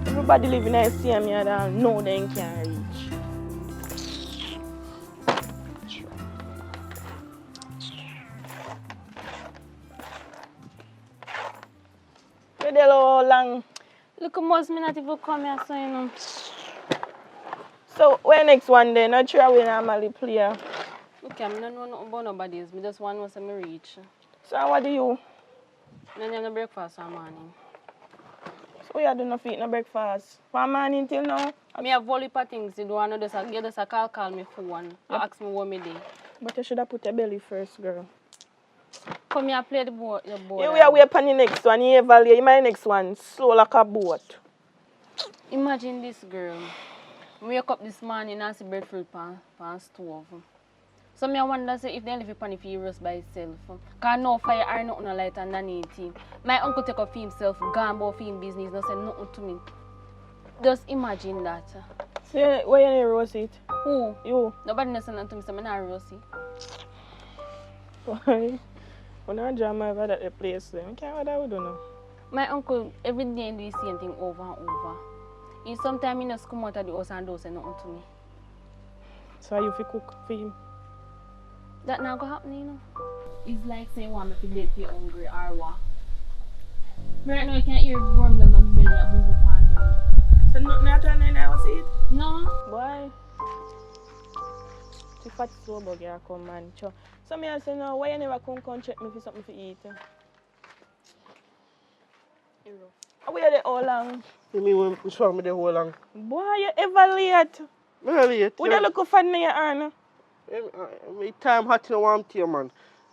Everybody living in the same yard and know they can't reach. Where they long? Look, most me not even come here, so you know. So where next one then? Not sure we normally play. Okay, I don't know nothing about nobody's. I just want to me reach. So what do you? I don't have no breakfast in the morning. So you do not eat no breakfast? From morning till now? I have all the things to do and you just call me phone. Yep. Ask me what me do. But you should have put your belly first, girl. Come here, play the board. You will wait on the next one. You evaluate my next one. Slow like a boat. Imagine this girl. Wake up this morning and see breadfruit pan stove. So I wonder if they leave it pan if he roast by itself. Because no fire or nothing light underneath him. My uncle take up for himself, gone about for him business, no say nothing to me. Just imagine that. So where you roast it? Who? You. Nobody knows nothing to me, so I not roast it. Why? When I jam over at the place, then I can't what I would do now. My uncle every day do the same thing over and over. He sometimes he just come out of the house and don't say nothing to me. So you fi cook for him? That not gonna happen, you know. It's like saying want me to dead for hungry or what. Right now you can't hear worms in my belly and move up and down. So nothing at all in the house eat? No. Why? The fat slow bug you come man. So me I say no, why you never come check me for something to eat? How are you there all long? You mean which one me there all long? Boy, you ever late? Me late. Would you look for in your hand? My time hot in warm tea, man.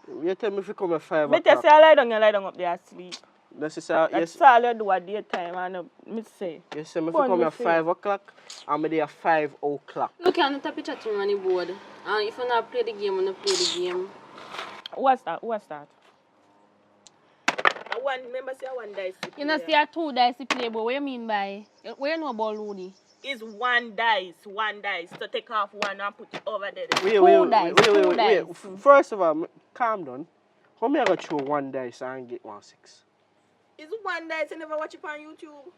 You tell me if you come at 5 o'clock. Better say I lie down, you lie down up there asleep. That's all you do at daytime and me say. You say me if you come at 5 o'clock, I'm there at 5 o'clock. Look, I'm not a picture to me on the board. And if you not play the game, I'm not play the game. What's that? Remember say one dice to play. You know, see a 2 dice to play, but what you mean by? What you know about Looney? It's one dice. So take off one and put it over there. Wait. First of all, calm down. How me I got throw one dice and get 1 6? It's one dice, you never watch it on YouTube.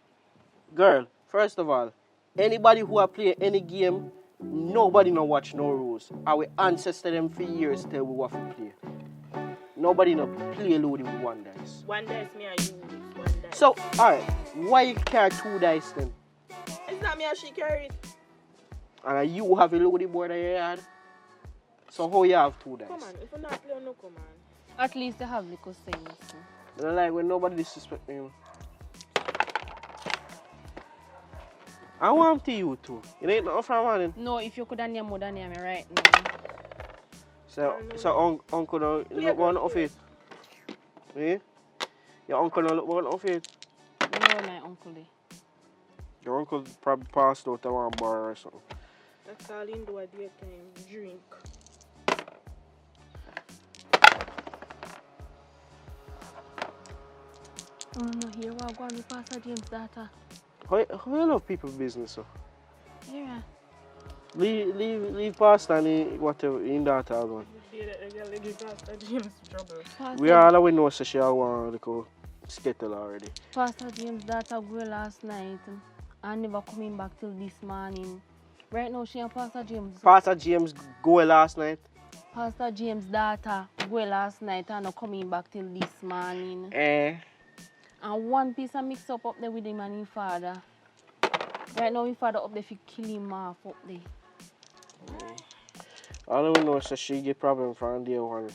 Girl, first of all, anybody who a play any game, nobody no watch no rules. Our ancestors them for years tell we what to play. Nobody no play loading with one dice. One dice me and you with one dice. So, alright, why you carry 2 dice then? It's not me and she carry it. And you have a loading board in your yard? So how you have 2 dice? Come on, if you not play, no come on. At least you have little sense. I don't like when nobody disrespect me. I want to you too. It ain't nothing from morning. No, if you could have name more than name me right now. So uncle don't look one off it. Eh? Your uncle don't look one off it. No, my uncle. Your uncle probably passed out at one bar or something. That's all in do at daytime. Drink. Oh no, here we are going to Pastor James' daughter. How you love people's business, so? Yeah. Leave Pastor and whatever in that alone. We all we know so she want to skittle already. Pastor James' daughter grew last night and never coming back till this morning. Right now she and Pastor James. Pastor James go last night? Pastor James' daughter go last night and not coming back till this morning. And one piece of mix up there with him and his father. Right now his father up there for kill him off up there. All I know is that she get problem from day one.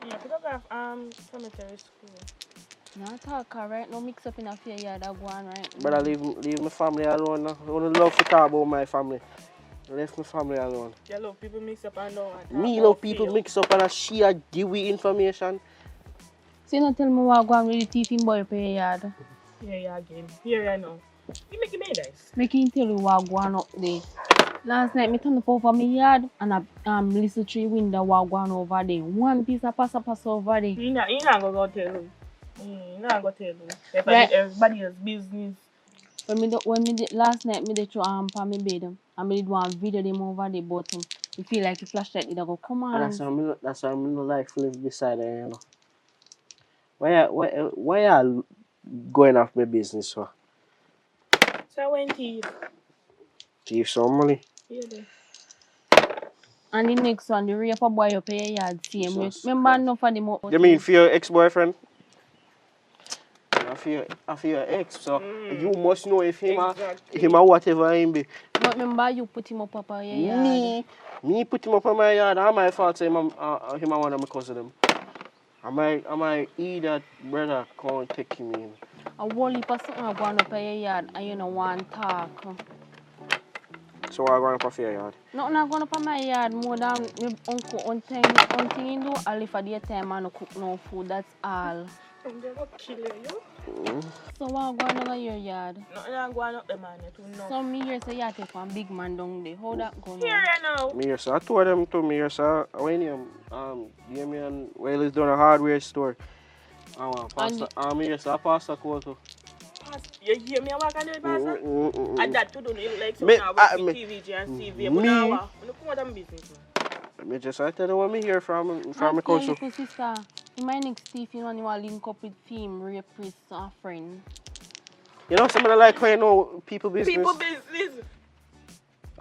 Yeah, photograph cemetery school. Not talk right now mix up in a fair yard that go on right now. But I leave my family alone now. I don't love to talk about my family. I left my family alone. You love people mix up and down. Me love people mix up and I share give we information. So you not tell me what go on with the thief in boy pay yard? Yeah, again. Here I know. You make it nice. Make him tell you what go on up there. Last night, I turned up over my yard and a little tree window was going over there. One piece of pass over there. You not going to go tell him. You not going to tell him. Right. Everybody else's business. Last night, I did throw on my bed and I did one video them over the bottom. You feel like the flashlight, it go, come on. And that's why I don't like to live beside her, you know. Why are going off my business for? So when thief. Thief some money. Yeah, then. And the next one, the rape a boy up your yard same way. Jesus Remember Christ. enough of them up. You mean for your ex-boyfriend? For your ex, so you must know if him Exactly. him or whatever him be. But remember you put him up your yard. Me put him up on my yard. How my fault say him and one of my cousin them. Am I that brother can't take him in? A whole heap of something going up your yard and you don't want to talk. So I going up for your yard. Nothing not going up on my yard more than my uncle one thing he do. I live for the time and cook no food. That's all. I'm gonna kill you. So what going on your yard? Nothing going up the man. You know. So me here say you take one big man down there. How that going Here on? you know. Me here, so I told them to me here, so when you give me and well it's done a hardware store. Me here, so I pass the code to. You hear me walk on the pastor? And that to do like so Me- now I- with me- TVJ and CV. me- But now, you know what I'm business. Me just I tell you what me hear from my Your cousin. little sister, in my next Steve, you know, you want to link up with film, rapist, and friend. You know somebody like when you know people business. People business.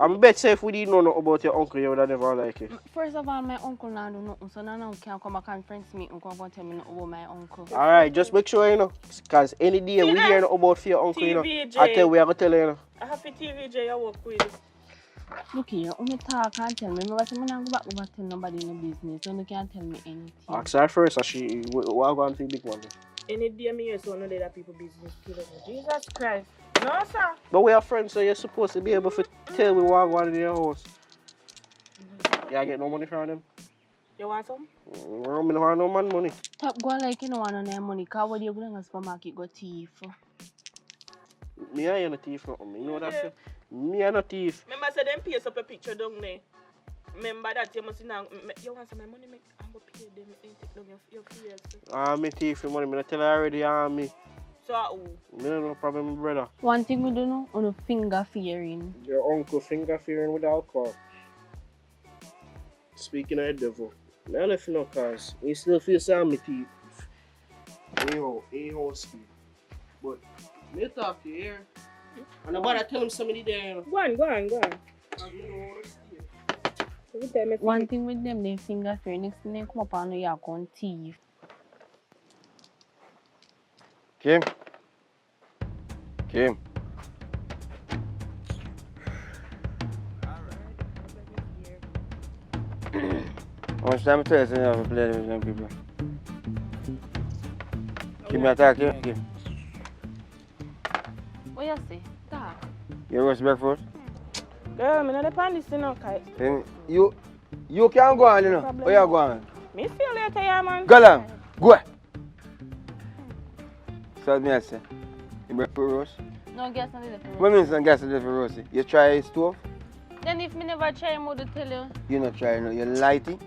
I'm bet say if we didn't know nothing about your uncle, you would have never like it. First of all, my uncle now do nothing, so now can't come back and friends me and come tell me nothing about my uncle. Alright, just make sure you know. Because any day we hear about for your uncle, you know. TVJ. I tell we are going to tell you, you know. I have a TVJ I work with. Look here, when you talk and tell me, remember, I'm not go back over tell nobody in the business, so you can't tell me anything. Ask her first, so she what going to big one. Any day me hear so none of that people business killing me. Jesus Christ. No, sir. But we are friends, so you're supposed to be able to tell me what going in your house. Yeah, I get no money from them. You want some? I don't want no man money. Stop going like you don't want no money, because when you go to the supermarket, go thief. Me I ain't a thief, nothing. You know that? Me I no thief. Remember, say them paste up a picture down there. Remember that you must now. You want some money? I'm going to pay them and take down your face. Me thief for money. Me tell her already, me. So, who? Me no problem, brother. One thing we do know, on the finger fearing. Your uncle finger fearing with alcohol. Speaking of the devil, I don't know if you know, cause he still feels some me thief. He won't speak. But me talk to you here. And nobody tell him somebody there, you know. Go on. One thing with them, they finger fearing. Next thing they come up and you are thief. Kim. How much time it takes to play with them people? Give me a talk, Kim. What you say? Talk. You roast breakfast? Girl, I'm not depend this, you know, Kai. Then you can go on, you know. Where you go on? Me see you later, yeah, man. Go on. Go. So me I say, you breakfast roast? No gas on the What means some gas is for roast? You try stove? Then if me never try, I would tell you. You not try, no. You light it?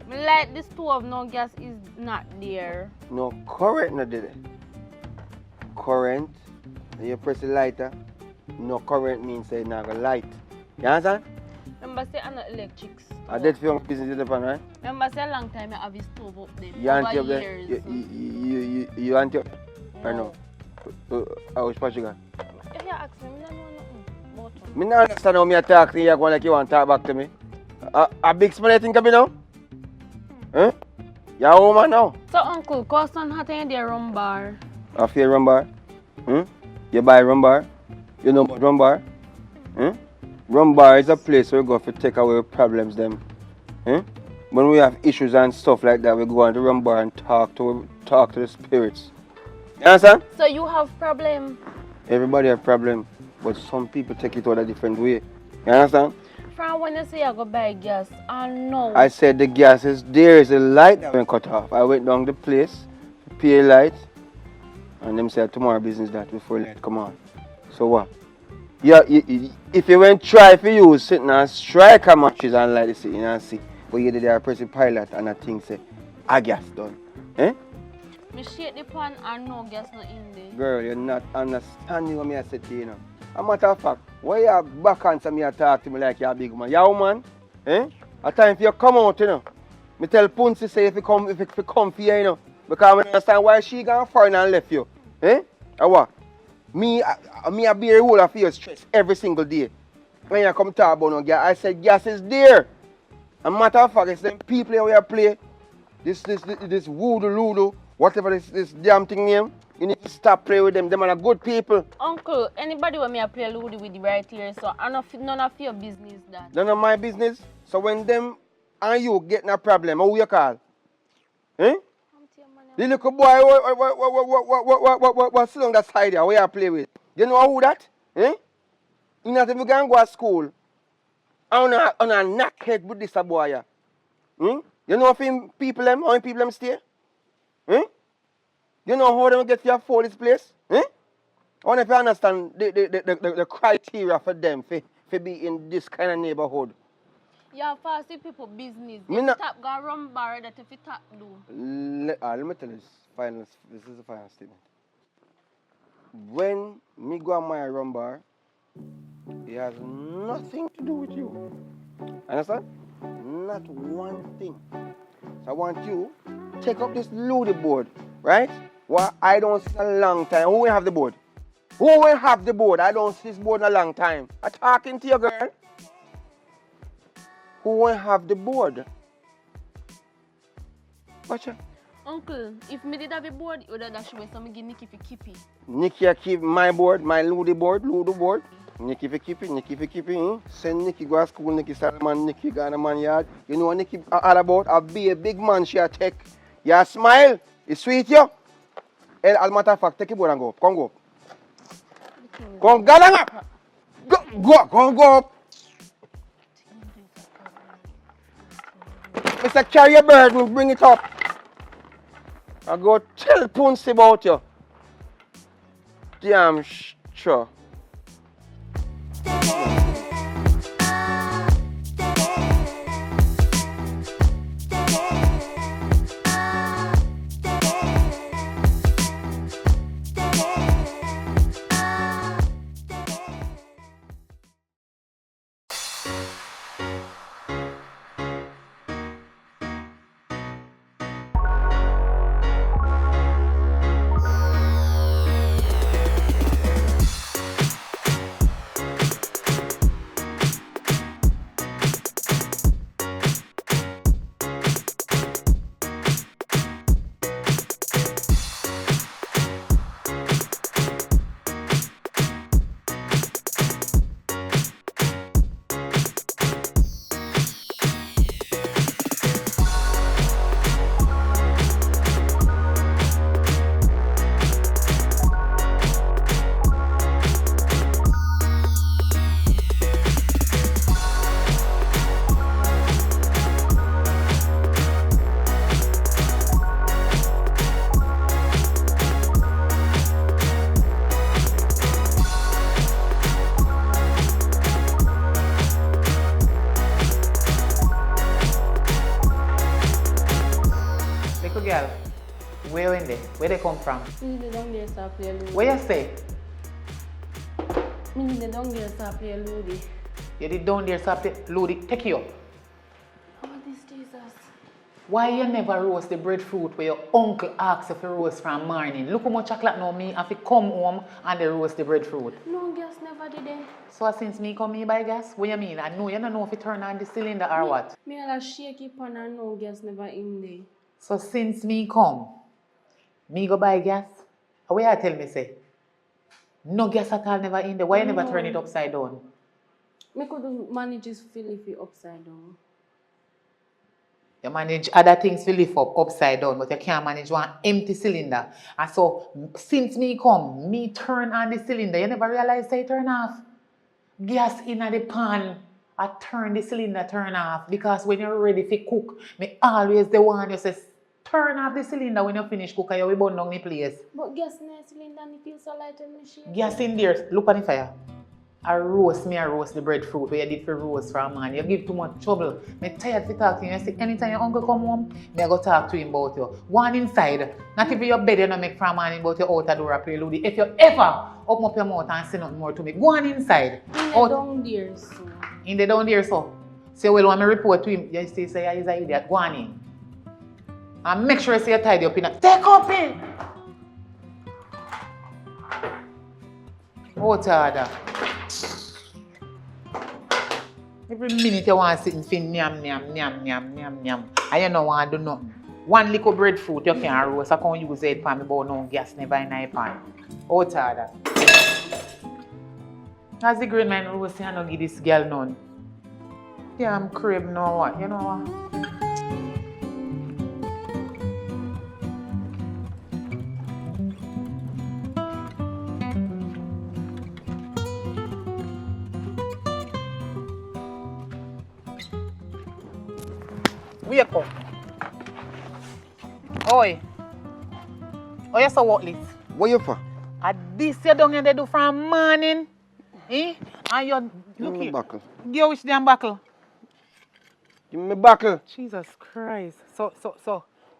Me like the stove, no gas is not there. No current not there. Current, and you press the lighter, no current means say not gonna light. You understand? Remember say I'm not electrics. I did for your business in right? Remember say a long time I have a stove up there. You anti up over there? years. You anti up? Or no? How much part you got? If you ask me, I don't know nothing about it. I don't understand how me talk to you, you're going like you want to talk back to me. A big small you think of me now? Huh? You're a woman now. So uncle, cost on hot in there rum bar. A fair rum bar? You buy rum bar? You know about rum bar? Rum bar is a place where we go to take away problems them. When we have issues and stuff like that, we go on to rum bar and talk to the spirits. You understand? So you have problem? Everybody have problem, but some people take it out a different way. You understand? From when you say I go buy gas, I know. I said the gas is there, is a light that went cut off. I went down the place, pay light, and them said tomorrow business that before light come on. So what? Yeah, if you went try for you, sitting and strike a matches and light the city and see, but you did there press the pilot and I think say, a gas done. Me shake the pan and no gas not in there. Girl, you're not understanding what me I said to you, you know. As a matter of fact, why you back answer me and talk to me like you're a big man? You're a woman, A time for you come out, you know. Me tell Punsi say if you come for here, you know. Because I understand why she gone foreign and left you. Or what? I bear a whole of your stress every single day. When you come talk about no gas, I said gas is there. A matter of fact, it's them people here where play this voodoo ludo, whatever this damn thing name. You need to stop playing with them. Them are good people. Uncle, anybody when me a play Ludi with the right here, so none of your business that. None of my business. So when them and you getting a problem, how you call? Eh? The little boy what sit on that side there, where you play with. You know who that? Eh? You not even going to go to school. On a knackhead with this boy. Yeah. Hmm? You know how people them stay? Eh? You know how them get to afford this place? Eh? I wonder if you understand the criteria for them for be in this kind of neighborhood. Yeah, fast people business. Me If not- tap go run bar that if you tap do. Let me tell you this is the final statement. When me go on my rum bar, it has nothing to do with you. Understand? Not one thing. So I want you to take up this loaded board, right? Well, I don't see in a long time. Who will have the board? Who will have the board? I don't see this board in a long time. I'm talking to you, girl. Who will have the board? Watch out. Uncle, if me did have a board, you would have dashed away, so me give Nicky for keep it. Nikki, I keep my board, my Ludo board. Nikki, for keep it. Send Nikki go to school, Nikki Salman, Nikki go to man yard. You know what Nikki all about? I'll be a big man, she a take. You smile, it's sweet, yo. And as a matter of fact, take your board and go up. Come go up. Come, go up. Go up. Mr. Carry your burden, bring it up. I go tell Punsi about you. Damn sure. Girl, where in there? Where they come from? Me don't get start play Ludi. Where you stay? Me don't get start play Ludi. You did down there, stop it. Ludi, take you up. How about this Jesus? Why you never roast the breadfruit where your uncle asks if you roast from morning? Look how much chocolate now me have to come home and they roast the breadfruit. No gas never did it. So since me come here by gas, what you mean? I know you don't know if you turn on the cylinder or what. Me had a shaky pan and no gas never in there. So since me come, me go buy gas. Where I tell me say, no gas at all never in there. Why you never turn it upside down? Me could manage this fill if it upside down. You manage other things to lift up upside down, but you can't manage one empty cylinder. And so since me come, me turn on the cylinder. You never realize say turn off. Gas in the pan. I turn the cylinder turn off because when you're ready to cook, me always the one you say turn off the cylinder when you finish cooking, you will burn down the place. But gas in the cylinder and it feels so light and me shake. Gas in there, look on the fire. I roast the breadfruit where you did for roast from man. You give too much trouble. Me tired to talk to you. You say anytime your uncle come home, me I go talk to him about you. One inside, not even your bed you don't make from man about your outer door play Ludi. If you ever open up your mouth and say nothing more to me, go on inside. In the down there, so. In the down there, so. So well, when I report to him, you say he's an idiot. Go on in. And make sure you say you tidy up in a take up in. Out order. Every minute you want to sit and fin nyam, nyam, nyam, nyam, nyam, nyam. And you don't want to do nothing. One little breadfruit you can roast. I can't use it for me, but no gas never in my pan. Out order. As the green man roasting, I don't give this girl none. Damn crib, know what? You know what? Wake up. Oi. Oh, you so what this? What you for? And this you don't they do from morning. Eh? And you Give look me here. buckle. Give which damn buckle? Give me buckle. Jesus Christ. So.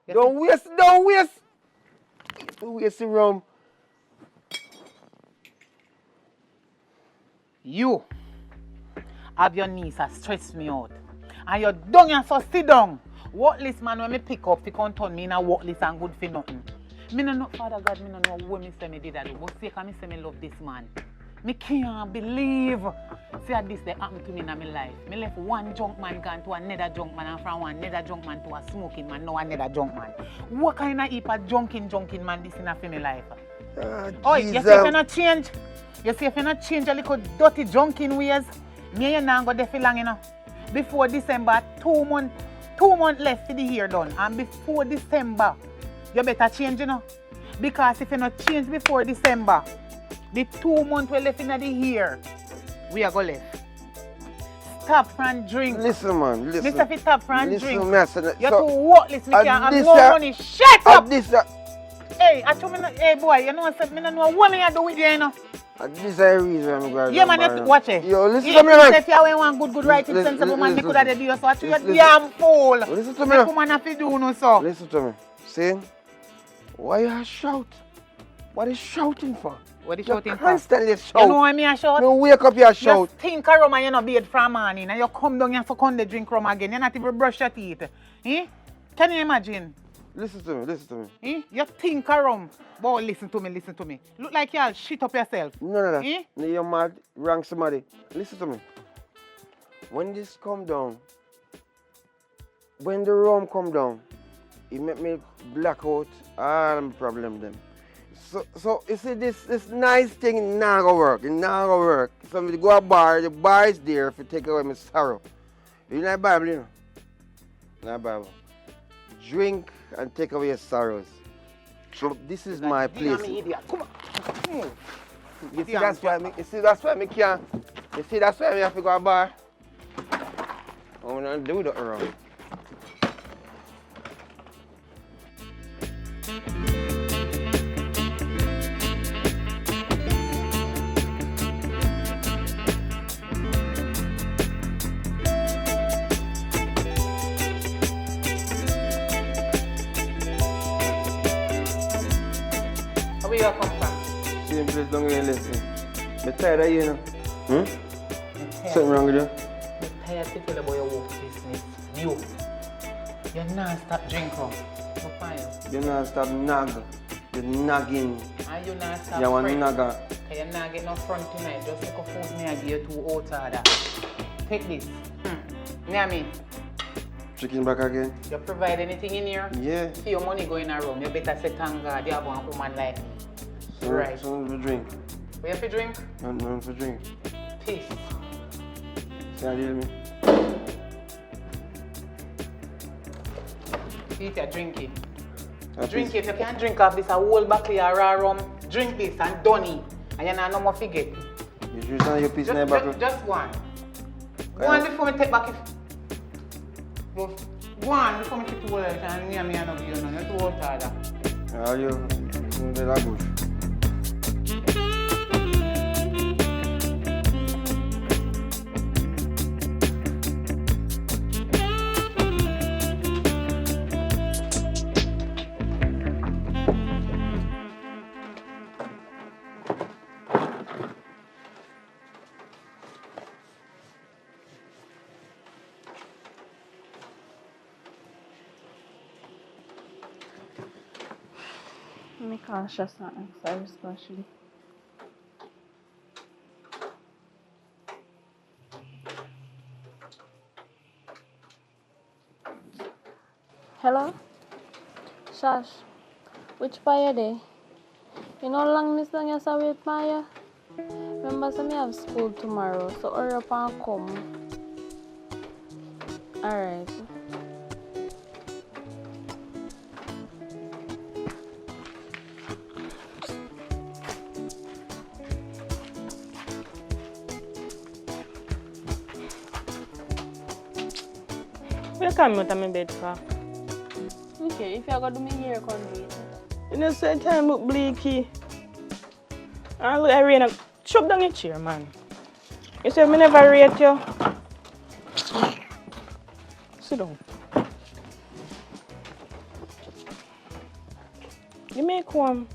You Don't waste. Don't waste. Don't waste the rum. You have your knees that stress me out. And you're down and so sit down. Worthless man when me pick up, you can't turn me in a worthless and good for nothing. Me no know, Father God, me no know what me say me did that do. But say me say me love this man. Me can't believe. See how this they happen to me in my life. Me left one junk man gone to another junk man and from one another junk man to a smoking man, now another junk man. What kind of heap of junking man this in a family life? Oh, you see if you not change? You see if you not change a little dirty junking ways? Me and you not go there for long enough. Before December, 2 months left for the year done. And before December, you better change, you know. Because if you not change before December, the 2 months we left in the year, we are going left. Stop from drink. Listen, man. Listen. Mr. Fit stop from drink. Listen, You're too worthless. Me can't have no money. Shut up! Hey, I told me, hey boy, you know what I said? I don't know what I do with you, you know. This is the reason I'm going to Yeah, man, you have to watch it. Yo, listen to me, man. If you want good, right, sensible man, you could have do you. So I tell you, damn fool. Listen to me. Man have to do no so. Listen to me. See? Why you shout? What are you shouting for? What are you You shouting for? constantly shout. You know why me I shout? You wake up, you shout. You think of rum and you not bathe from morning and you come down here for come to drink rum again. You not even brush your teeth. Eh? Can you imagine? Listen to me. Eh? You think of rum. Boy, listen to me. Look like you all shit up yourself. No. Eh? No, you're mad. Wrong somebody. Listen to me. When this come down, when the rum come down, it make me black out all the problem them. So you see this nice thing not gonna work. It not gonna work. So me go to a bar, the bar is there to take away my sorrow. You know Bible, you know? Not Bible. Drink and take away your sorrows. So this is my place. Come on. You see that's why me can't. You see that's why me have to go to a bar. I wanna do that wrong. Where you come from? Same place down here, listen. I'm tired of you, you know. Something wrong with you? I'm tired to tell about your work business. You're not stop drinking. No fire. You not stop nag. You're nagging. And you not stop You want fret. nagger. You're not getting no front tonight. Just take a food me and give you 2 out order. Take this. Near me. Chicken back again? You provide anything in here? Yeah. See your money going around. You better say thank God you have one woman like me. So, Right. So for drink. What you for drink? None for drink. Peace. See how you deal me? Peter, drink it. That Drink is- it. You can't drink off this a whole bottle of raw rum. Drink this and done it. And you're not no more forget. You choose on your piece in the back. Just one. Go on before me take back it. Go on before me take the wallet and me and not give you none. You're too old father. How you? De la bush. I'm cautious and sorry, especially. Hello? Shash, which pie day? You know long this long you say wait Maya? Remember say me have school tomorrow, so hurry up and come. Alright. Where come out of my bed for? Okay, if you go do me hair, come do it. You know, say time look bleaky. And look, I rain. Shove down your chair, man. You say me never rate you. Sit down. You make one.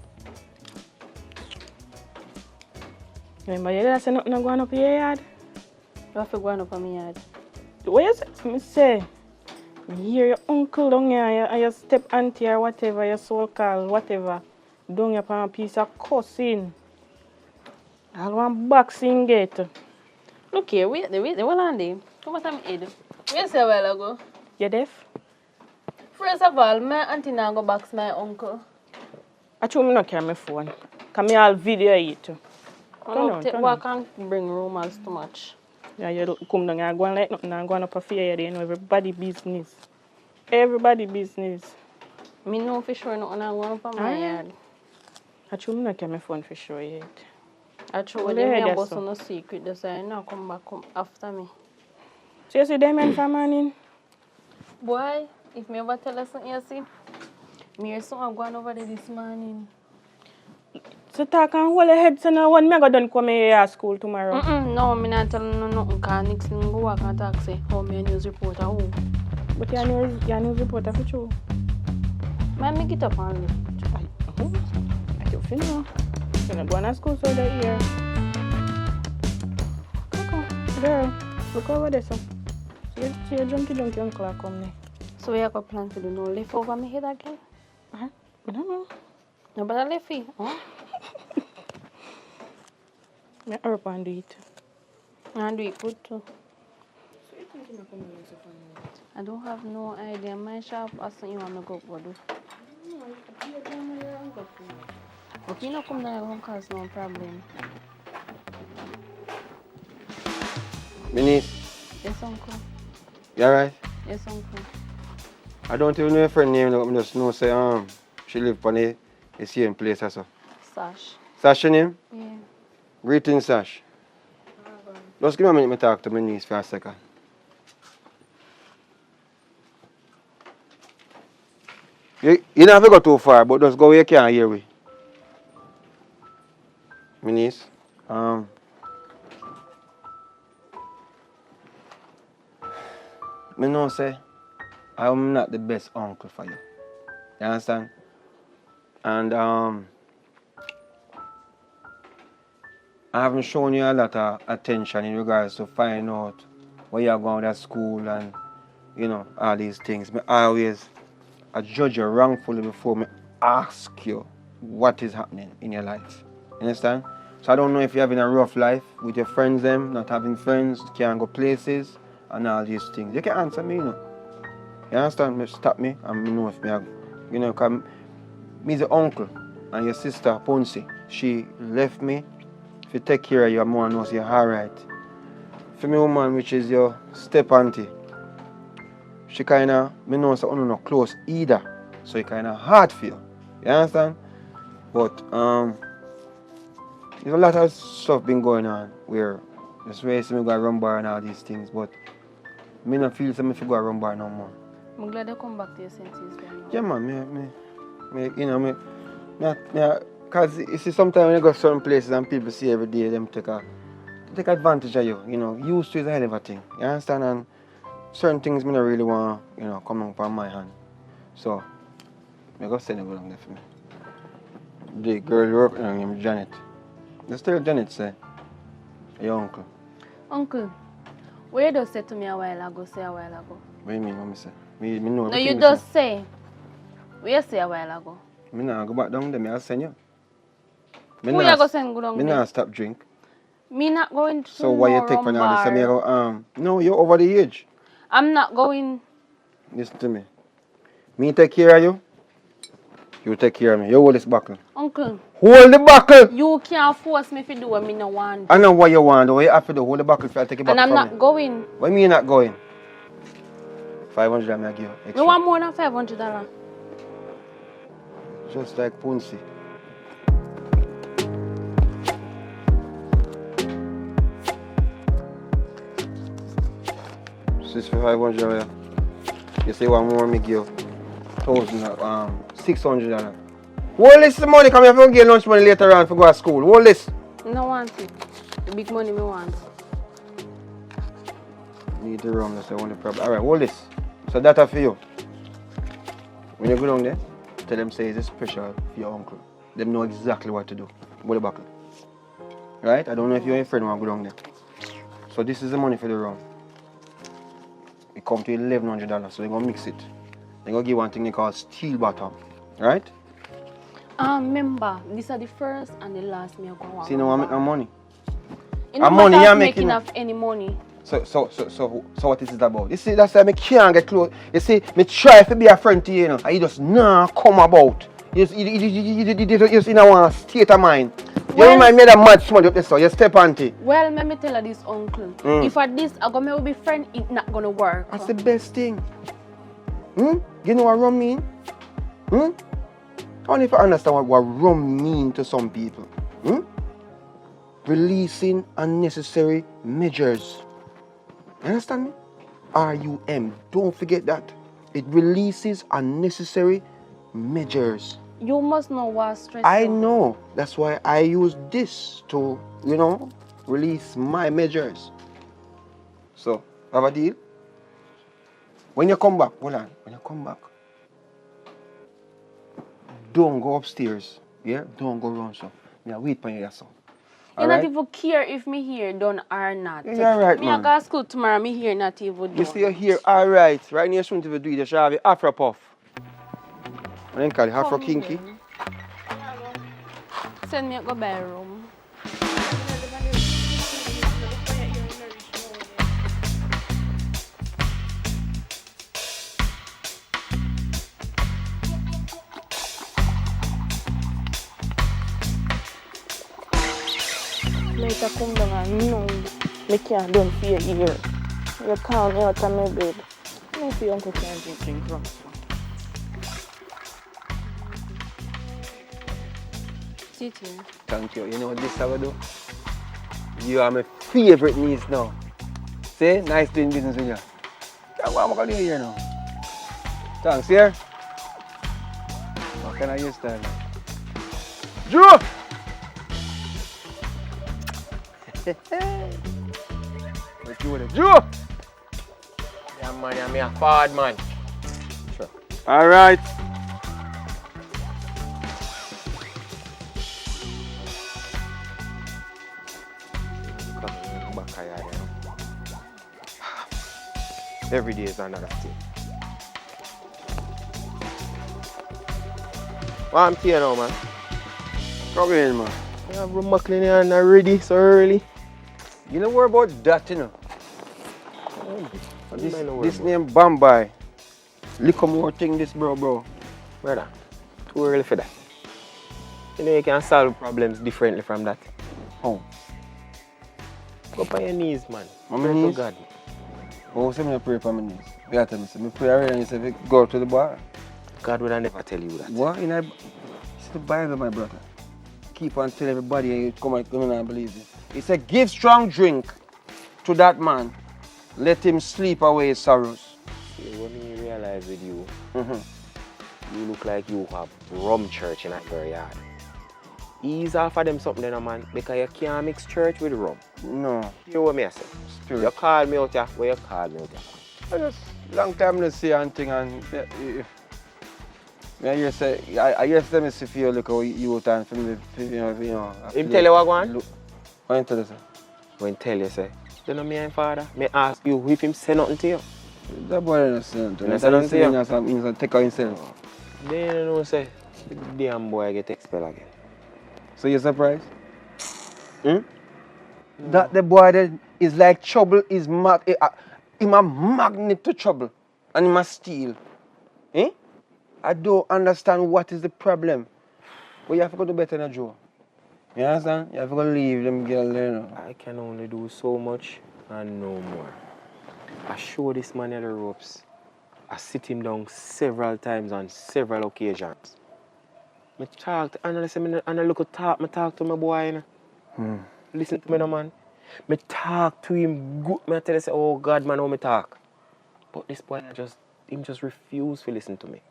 Remember, you did say nothing going up your yard? You have to go up on my yard. What you say? Me say, me hear your uncle down here, and your step auntie or whatever, your soul call, whatever, down here upon a piece of cussing. I want boxing gate. Look here, wait, what on there? Come on, my head. Where say a while ago? You deaf? First of all, my auntie now go box my uncle. I told me not carry my phone. Because me all video it. What can't bring rumors too much? Yeah, you come down and go on like nothing and go on up a fear, you know, everybody business. Everybody business. Me know for sure nothing I go up on my yard. I told me not carry my phone for sure yet. I told them me about no secret, they say now come back come after me. So you see them men for morning? Boy, if me ever tell us something you see, me hear something going over there this morning. So talk and hold your head so now when me go done come here at school tomorrow. No, me not tell no nothing because next thing go walk and talk say how me a news reporter who. But you're a news reporter for sure. Man, me get up and look. I don't know. You're not going to school so that year. Okay, girl, look over there so. See your junky uncle come there. So you got plan to do no lift over my head again? I don't know. No better lift it, huh? I hurry up and do it. And do it good too. I don't have no idea. My shop or something you want me to go do. Okay, you know come down here cause no problem. Minnie, Yes, uncle. you alright? Yes, uncle. I don't even know your friend name, I just know say she live on the same place also. Sash. Sash your name? Yeah. Greetings, Sash. Just give me a minute to talk to my niece for a second. You don't have to go too far, but just go where you can hear me. My niece, me know say I'm not the best uncle for you. You understand? And I haven't shown you a lot of attention in regards to finding out where you're going to school and, you know, all these things. I judge you wrongfully before me ask you what is happening in your life. You understand? So I don't know if you're having a rough life with your friends, them, not having friends, can't go places, and all these things. You can answer me, you know. You understand? Me stop me and me know if me, you know, because me the uncle and your sister, Ponce, she left me. If you take care of your mom, knows you're alright. For me, woman, which is your step auntie, she kinda, me know so not close either. So it kinda hard for you. You understand? But there's a lot of stuff been going on where just way me go run bar and all these things, but me not feel so me go run bar no more. I'm glad you come back to your senses then. Yeah man, you know, because you see sometimes when you go to certain places and people see every day them take advantage of you, you know, used to is a hell of a thing. You understand? And certain things me don't really want, you know, come on my hand. So I go send it along there for me. The girl working on him, Janet. Just tell Janet say, your uncle. Uncle, what you just said to me a while ago, What do you mean, what me say? Me know no, you everything just say. What you say a while ago? Me nah go back down there, I'll send you. Who you go send go down Me there? nah stop drink. Me not going to So why you take for all this? So me go, no, you're over the age. I'm not going. Listen to me. Me take care of you. You take care of me. You hold this buckle. Uncle, Hold the buckle! you can't force me to do what me no want. I know what you want. What you have to do. Hold the buckle if I take it back And I'm from not me. going. What do you mean not going? 500 I give you extra. Me want more than $500. Just like Punsi. This for 500. You say one more, me give you $600. Hold this the money, come here for get lunch money later on for go to school. Hold this. No want it. The big money me want. Need the rum, that's the only problem. Alright, hold this. So that's for you. When you go down there, tell them say it's special for your uncle. Them know exactly what to do. Hold the buckle. Right? I don't know if your friend want to go down there. So this is the money for the rum. It come to $1,100, so they're gonna mix it. They're gonna give one thing they call steel bottom. Right? Remember, these are the first and the last me I go want. See, no one make no money. You know, money money you're making making. of any money. So what this is about? You see, that's why I can't get close. You see, me try to be a friend to you, you know, and you just nah come about. You just in a state of mind. You remind me of that mad smudge up there, so you step on it. Well, let me tell you this, uncle. If at this I go me be friend, it's not gonna work. That's the best thing. You know what rum mean? I don't know if I understand what rum mean to some people. Releasing unnecessary measures. You understand me? RUM. Don't forget that. It releases unnecessary measures. You must know what stress. I know. That's why I use this to, you know, release my measures. So, have a deal? When you come back, hold on. When you come back, don't go upstairs. Yeah? Don't go around so. Yeah, wait for you yourself. You not even care if me here done or not. Yeah, right, me man. I go to school tomorrow, me here not even done. You see, you're here, alright. Right now, you shouldn't even do it. You should have it Afro Puff. What do you call it? Afro Kinky? Send me a go buy a room. Later come down and no, me can't done for a year. You count me out of my bed. No, if your uncle can't drink rum. Sit here. Thank you. You know what this I will do? You are my favorite niece now. See? Nice doing business with you. What am I going to do here now? Thanks, here. What can I use that? Joe! What you with it? Joe! Yeah, man, I'm a forward man. Sure. All right. Every day is another thing. What I'm here now, man? Come in, man. I have room cleaning and not ready so early. You know what about that, you know? This name Bambai. Look more thing this bro. Brother, too early for that. You know you can solve problems differently from that. Oh. Go on your knees, man. On my Pray to knees? God. Oh, say me pray for my knees. You gotta tell me, say me pray already and you say go to the bar. God would never tell you that. What? It's the Bible, my brother. Keep on telling everybody and you come and believe it. He said, give strong drink to that man. Let him sleep away his sorrows. See, when me realize with you, you look like you have rum church in your yard. Ease off of them something then, man, because you can't mix church with rum. No. You know what me I say? Spirit. You call me out here, where you call me out here? I just long time to see anything and I hear say me see feel like you time for me, you know. Him tell you what go on? What you tell you say? When tell you say, you know me and father, me ask you if him say nothing to you. That boy doesn't say nothing. He say nothing to you? He's take out himself. Then you know say, the damn boy get expelled again. So you surprised? That the boy that is like trouble is him a magnet to trouble and him a steal. I don't understand what is the problem. But you have to go to bed now, Joe. You understand? You have to go leave them girls there now. I can only do so much and no more. I show this man the ropes. I sit him down several times on several occasions. I talk to analyst and I look at talk, I talk to my boy. You know. Listen to me, no, man. I talk to him good. I tell him, say, oh God, man, how me talk. But this boy just refuse to listen to me.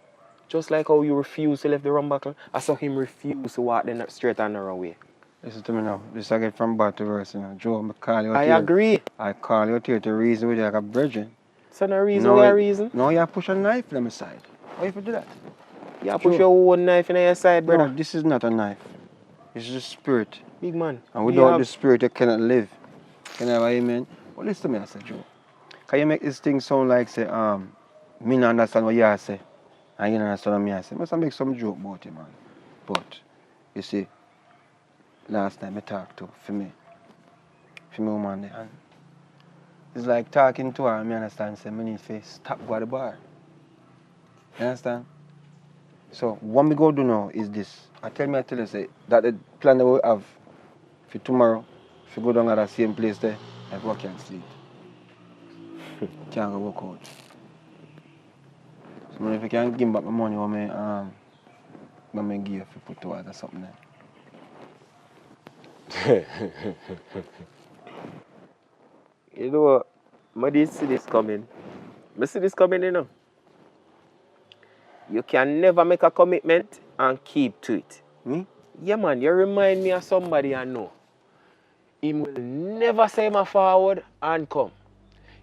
Just like how you refuse to leave the rum buckle, I saw him refuse to walk the straight and narrow way. Listen to me now. This I get from bad to worse, you know. Joe, I call you out I here. agree. I call you out here to reason with you like a virgin. So no reason, no reason. No, you push a knife on my side. Why you do that? You push your own knife in your side, brother. No, this is not a knife. It's just spirit. Big man. And without the spirit, you cannot live. Can I have an amen? Well, listen to me, I say, Joe. Can you make this thing sound like, say, me not understand what you say, and you don't understand what me say? Must I make some joke about it, man. But, you see, last time I talked to, for me woman there, and it's like talking to her, and me understand, say, me need to stop go at the bar. You understand? So, what me go do now is this. I tell you, say, that the plan that we have for tomorrow, if you go down at the same place there, I go can't sleep. Can't go work out. So if you can give back my money, what me give you if you put towards or something there. You know what? I did see this coming. I see this coming, you know. You can never make a commitment and keep to it. Me? Yeah, man, you remind me of somebody I know. He will never say my forward and come.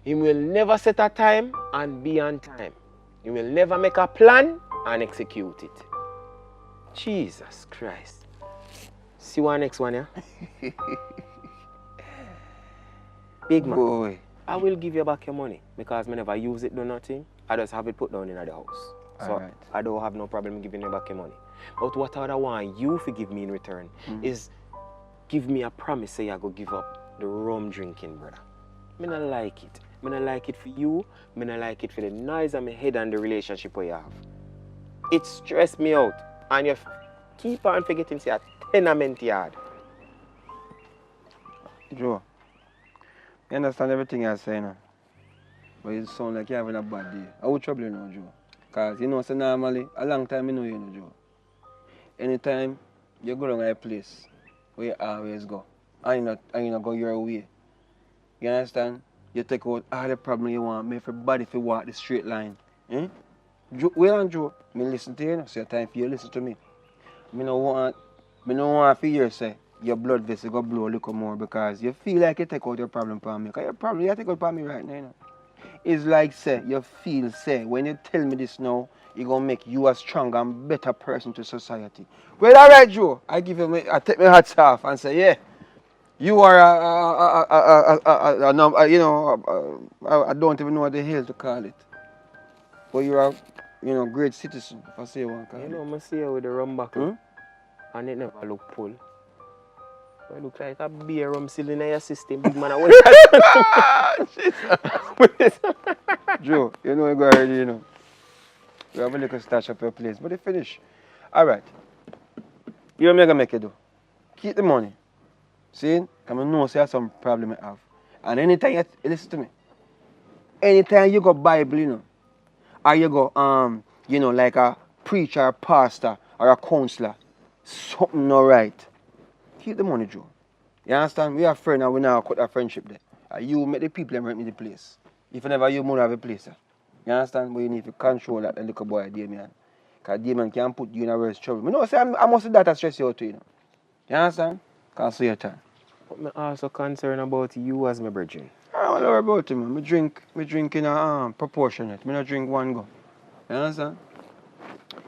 He will never set a time and be on time. He will never make a plan and execute it. Jesus Christ. See one next one, yeah? Big man. Boy. I will give you back your money because I never use it, do nothing. I just have it put down in the house. So Alright. I don't have no problem giving you back your money. But what I want you to give me in return is give me a promise say I go give up the rum drinking, brother. I not like it. I not like it for you. I not like it for the noise on my head and the relationship we have. It stressed me out. And you keep on forgetting say a tenement yard. Joe, you understand everything I say now? But it sounds like you're having a bad day. How trouble you now, Joe? Because you know, so normally, a long time I know you know, Joe. Anytime you go down a place where you always go, and you not go your way. You understand? You take out all the problem you want, make everybody feel walk the straight line. Joe, well and Joe, me listen to you now, so it's time for you to listen to me. I don't want for you to say your blood vessel go blow a little more because you feel like you take out your problem for me. Because your problem you take out for me right now, you know. It's like say you feel say when you tell me this now, it's gonna make you a stronger and better person to society. Well, alright, Joe. I take my hats off and say, yeah, you are I don't even know what the hell to call it. But you're a great citizen, if I say one call You it. know, I see you with the rum buckle and it never look full. It look like a beer rum still in your system. Big man, Joe, you know you go already, you know. You have a little stash up your place, but they finish. Alright. You know what I'm gonna make you do? Keep the money. See? Because I know say some problem I have. And anytime you listen to me. Anytime you go Bible, you know, or you go like a preacher, a pastor, or a counselor, something not right. Keep the money, Joe. You understand? We are friends and we now cut our friendship there. You make the people and rent me the place. If you never you money have a place. You understand? But you need to control that little boy, Damien. Because Damien can put you in a worse trouble. I say I must that stress you out too, you know. You understand? Can't see your time. But I'm also concerned about you as my virgin. I don't worry about it, man. I drink in a proportionate. I don't drink one go. You understand?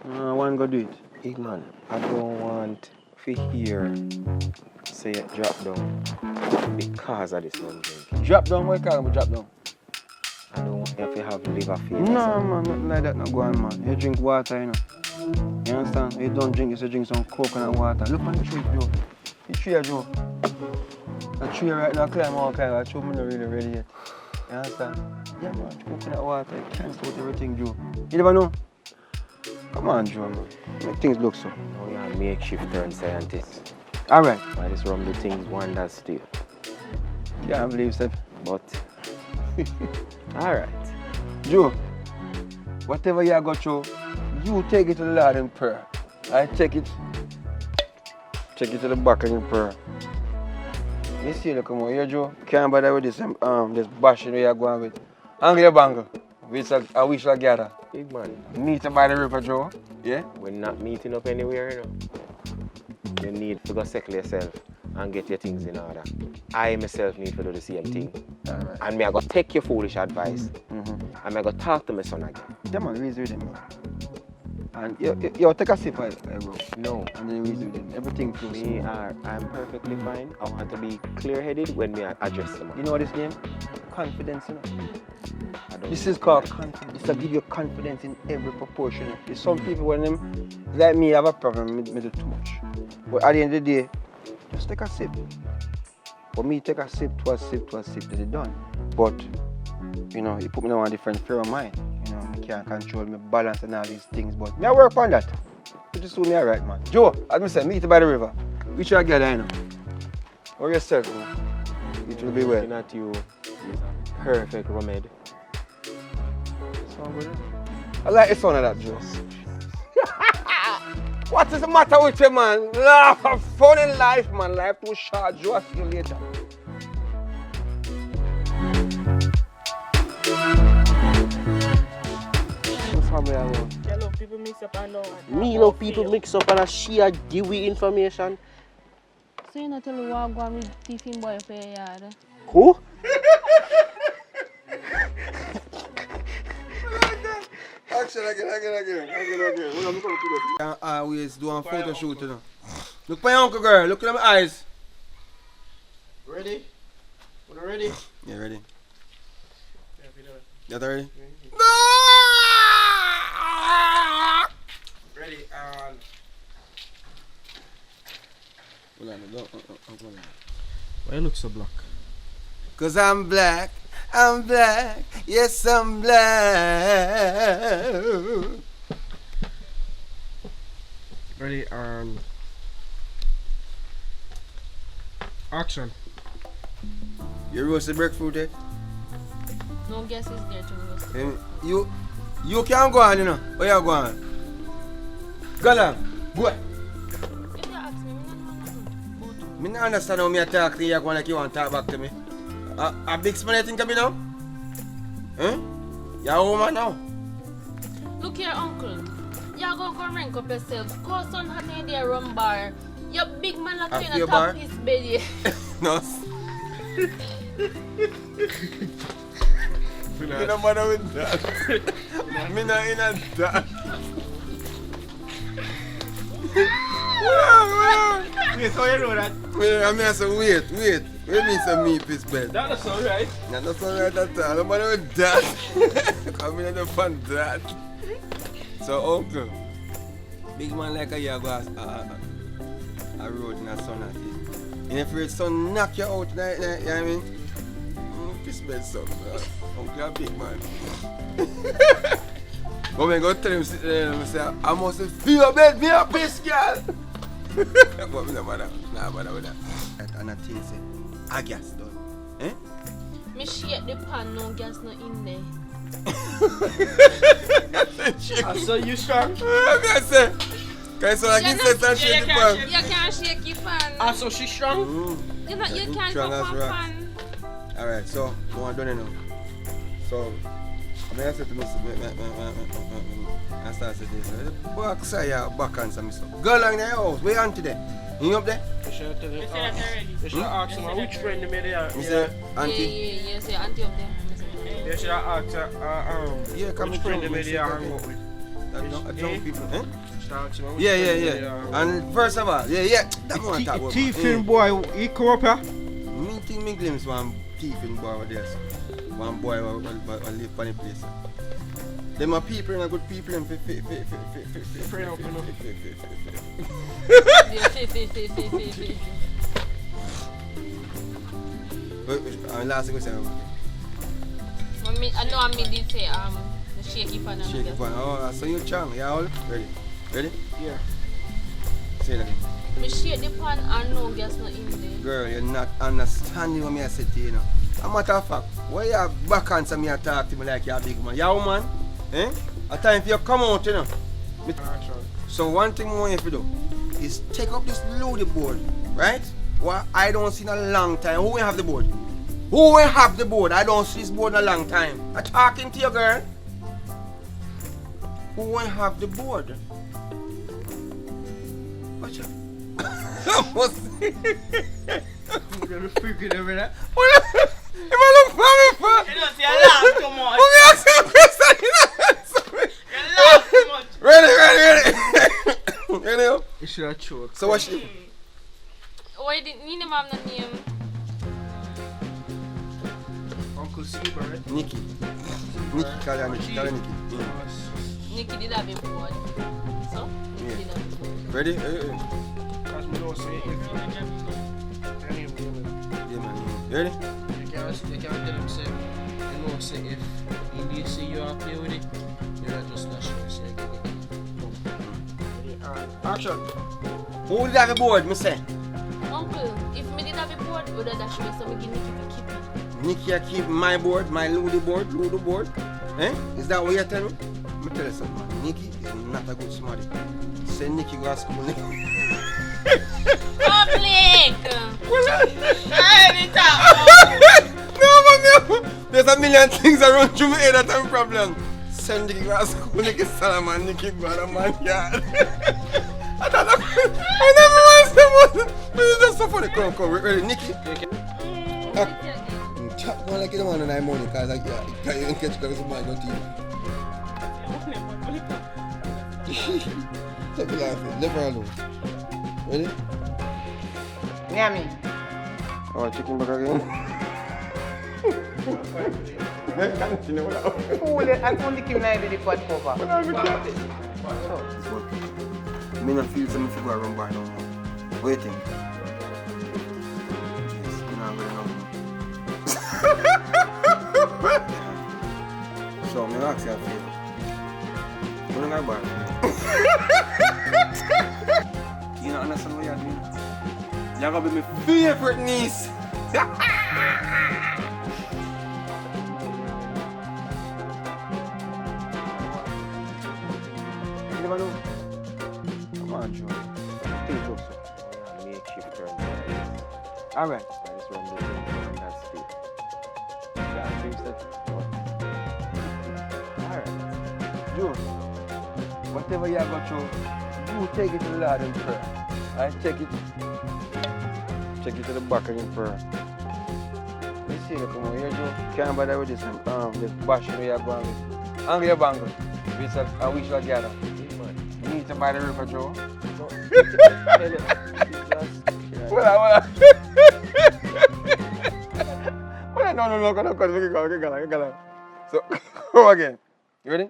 One go do it. Big man, I don't want to hear say it drop down because of this one drink. Drop down, what you call me drop down? I don't want you to have liver failure. No, man, nothing like that not go on, man. You drink water, you know. You understand? You don't drink, you drink some coconut water. Look on the tree, Joe. The tree, Joe. The tree right now climb all kind of tree, I'm not really ready yet. You understand? Yeah, man, coconut water, it cancels out everything, Joe. You never know? Come on, Joe, man. Make things look so. Now you're a makeshift turn scientist. Alright. Why this rum the things wonder still. Can't believe it. But alright. Joe, whatever you got through, you take it to the Lord in prayer. I take it to the back in prayer. You see, look, come on, here, Joe. Can't bother with this bashing where you're going with. Angle your bangle. We shall gather. Big man. Meet by the river, Joe. Yeah? We're not meeting up anywhere, you know. You need to go settle yourself and get your things in order. I myself need to do the same thing. Alright. And me I go take your foolish advice. And I go talk to my son again. Yeah, man, reason with him, man. And you take a sip, bro. No. And then reason with him. Everything close. I'm perfectly fine. I want to be clear-headed when we address them. You know what this name? Confidence, you know? This is called confidence. This will give you confidence in every proportion. There's some people when them, like me, have a problem with me do too much. But at the end of the day, just take a sip. For me, take a sip, to a sip, till it's done. But, you know, it put me on a different frame of mind. You know, I can't control my balance and all these things. But me I work on that. Pretty soon me alright, man. Joe, as I said, meet you by the river. We should get there, you know. Or yourself, you know. It will be well. Looking at you is a perfect remedy. I like the sound of that, Joe. What is the matter with you, man? Laugh, have fun in life, man. Life too short. Joe, I'll see you later. What's happening alone? You love people mix up and down. Me love people mix up and share give information. So you not tell me what go on with thieving boy for your yard? Who? Action again. Always do a photo shoot, you know. Look for your uncle, girl. Look at my eyes. Ready? Are you ready? Yeah, ready. You ready? Ready, Hold on. Why you look so black? Cause I'm black, yes I'm black. Ready, action. You roasted breadfruit yet? No guess is there to roast. You can't go on, you know. Where you going? Go on, boy. If you ask me, I don't understand how me talk to you going like you want to talk back to me. A big smile thing coming now? Huh? You're a woman now. look here, uncle. You're going to rank up yourself. Go son hot in the rum bar. Your big man like At you in your a top bar? piece belly. No. Me no matter with that. Me not in a that. Wait, how you know that? I mean, I say, wait. Wait me some meat piece bed. That's all right. Nah, that's not right at all. No matter with that. I'm in the fun that. So, uncle, big man like a year go a road in a sun at it. And if your son knock you out tonight, you know what I mean? Piss bed son, uncle a big man. But when I go tell him sit there and say, I must feel your bed, be a piss girl. But me no bother with that. And I tell you say, I guess done. Eh? Me shake the pan, no gas not in there. So you strong? I say, can so like you said and shake the pan. You can't shake your pan. So she strong? You can't Strong go as from rocks. pan. Alright, so no one done it now. So I mean I said to myself, I started to say this. Back side back and some stuff. Go along the house, where you auntie there? You up there? You should tell him. You should ask him which friend they made there. Me say, Yeah, auntie. say auntie up there. You should ask Yeah, come which friend they made there hang out with. That young people, eh? Should ask him which Yeah. friend they made there. And first of all, that one talk about. Thiefing boy, he come up here. Me think me glimpse one thiefing boy over there, so. One boy will live on the place. Them are people and good people and Friend up, you know. Last thing we say. I know I did say the shaky pan. Shake it one. Oh, so you chang. Yeah, all ready. Ready? Yeah. Say that again. Me shake the pan and no gas not in there. Girl, you're not understanding what me I say to you now. A matter of fact, why you back answer me and talk to me like you're a big man? You a woman? Eh? A time for you come out, you know. So one thing I want you to do is take up this loaded board, right? What I don't see in a long time. Who will have the board? Who will have the board? I don't see this board in a long time. I'm talking to you, girl. Who will have the board? Watch out. What's I'm gonna freaking over there. If I look for me, You don't see a laugh too much. who me ask you a question? You don't answer me. You laugh too much. Ready. Ready up. You should have choked. So what she? Why didn't you name the name? Uncle Seabird. Nikki. Nikki, call her Nikki. Call her Nikki. Nikki did have him board. So? Yeah. Nikki did have him board. Ready? As we don't say if Yeah, man. Ready? you can't tell him say, you know, say if he see you are play with it, you're just not sure say Action. Who will have a board, me say? Uncle, if me did have a board, would I dash me so me give Nikki to keep it? Nikki, I keep my board, my Ludo board. Eh? Is that what you're telling me? Let me tell you something, man. Nikki is not a good smarty. Say Nikki go to school. Public! No, man, there's a million things around through my head that are a problem. Send Nikki go to school, Nikki Salaman, Nikki go to man yard. I never want to say but it's just so funny. Come, ready, Nikki? Tap one like you don't want to money because like, yeah, you can catch because somebody don't eat. Stop laughing, never alone. Ready? Yummy. Oh, chicken burger again. Fool it, I only keep my the pot cover. Me not feel something to go around by no more. Waiting. Yes, me not going around. So, me ask you a favor. You don't go You don't understand what you're doing? You're gonna be my favorite niece. You never know. Come on, Joe. Think so. Make shift turn. Alright. I just run the thing on that speed. Yeah, fix that. Alright. Joe, whatever you got through, you take it to the Lord in prayer. I take it to the back of him prayer. You see, come on here, Joe. Can't bother with this bashing where you're going with. Angle your bangle. And we shall gather. You need to buy the river, Joe. Well, no. So, go again. You ready?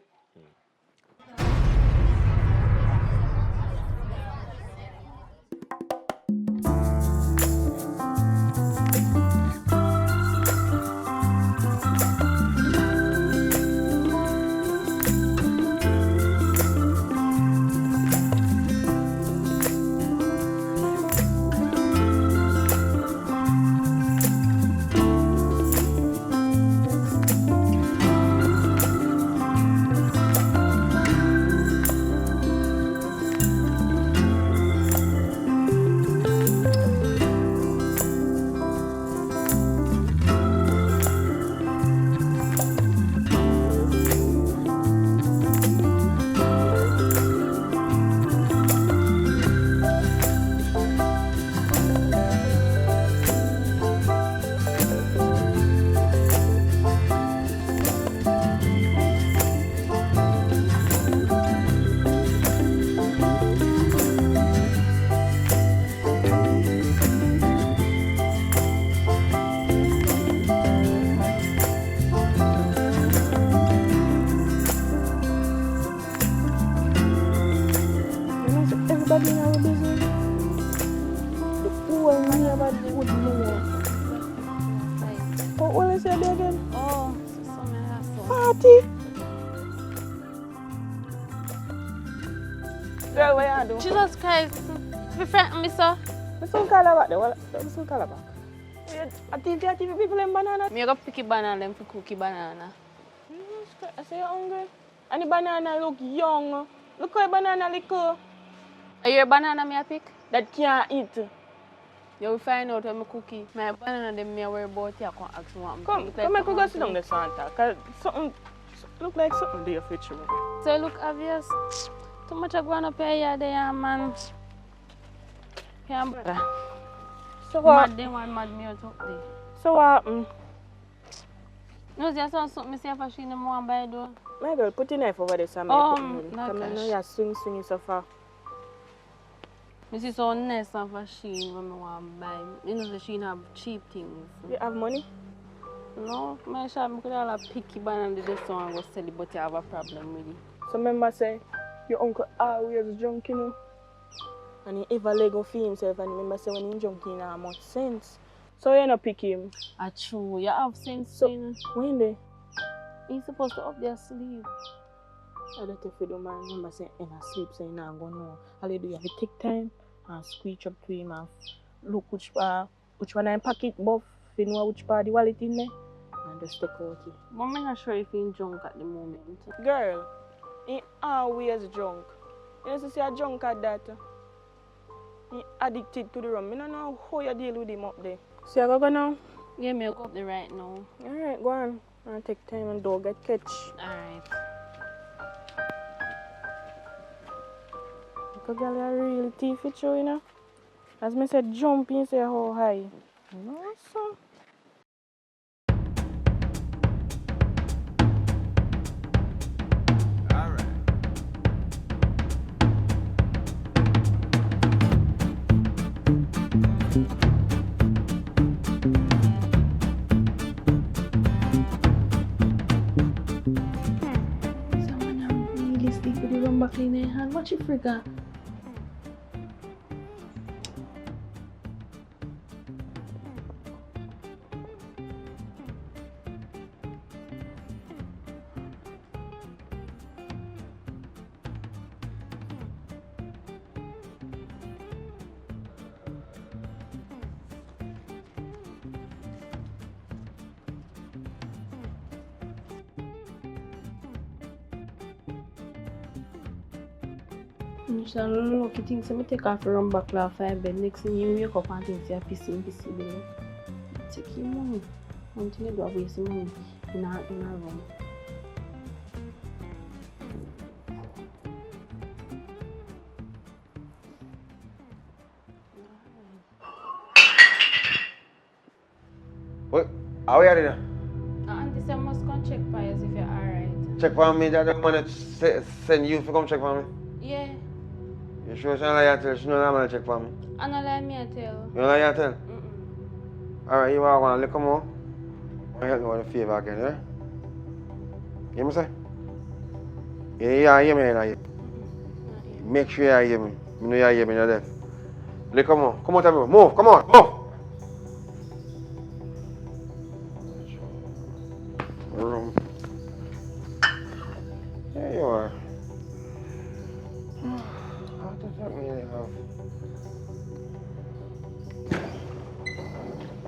Everybody in our business. The whole neighborhood would know. What will I say again? Oh, so some hassle. Party. Jesus Christ. Be frightened me, sir. What's some calabash? What's some calabash? I think people in banana. Me go pick a banana them for cookie banana. I say you're hungry. And the banana look young. Look how the banana little. Are your banana me a pick? That can't eat. You will find out when me cookie. My banana them me worry about you. I can ask me what I'm Come, make we go sit down there, Santa. Cause something look like something there for you. So it look obvious. Too much of going up here, there, man. Can't bother. So what? Mad them one mad me out up there. So what happened? No, there's something me say for she no more buy though. My girl, put your knife over there, Sam. No Come on, gosh. you swing so far. Me see so nice of a Shein when me want to buy. You know the Shein have cheap things. You have money? No, my shop I could have a picky banana this one and go sell it, but you have a problem with it. So remember say, your uncle always drunk, you know. And he ever Lego for himself and remember say when he drunk he not much sense. So you not pick him. True, you have sense. So you know. when they? He's supposed to up their sleep. I don't if you don't mind remember say in a sleep so you not gonna know. All you do you have to take time and squeeze up to him and look which one in pocket buff, you know which part the wallet in there and just take out it. But I'm not sure if he's drunk at the moment. Girl, he always drunk. You know see a drunk at that. He addicted to the rum. I don't know how you deal with him up there. So you go now? Yeah, me go up there right now. Alright, go on. I'll take time and don't get catch. Alright. Because girl, you really teeth it you know. As me said, jump in, say how high. No, so. Someone really stick with the rum back in their hand. What you forgot? You shall lucky things. So I take off the rum back off my bed. Next thing you wake up and think you're pissing there. Take your money. Until you do have waste money in a room. What? How are you there? Auntie said I must come check for you if you're alright. Check for me, that the man that send you to come check for me. Yeah. You sure she don't lie to tell? She don't lie to check for me. I don't let me tell. You don't lie to tell? Mm-mm. Alright, you want to look more? I help me with a favor again, yeah? You hear me say? Yeah, you hear me, you hear. Make sure you hear me. I know you hear me, you're deaf. Look, come on. Come on, tell me. Move, come on, move! Room. There you are. How does that really have?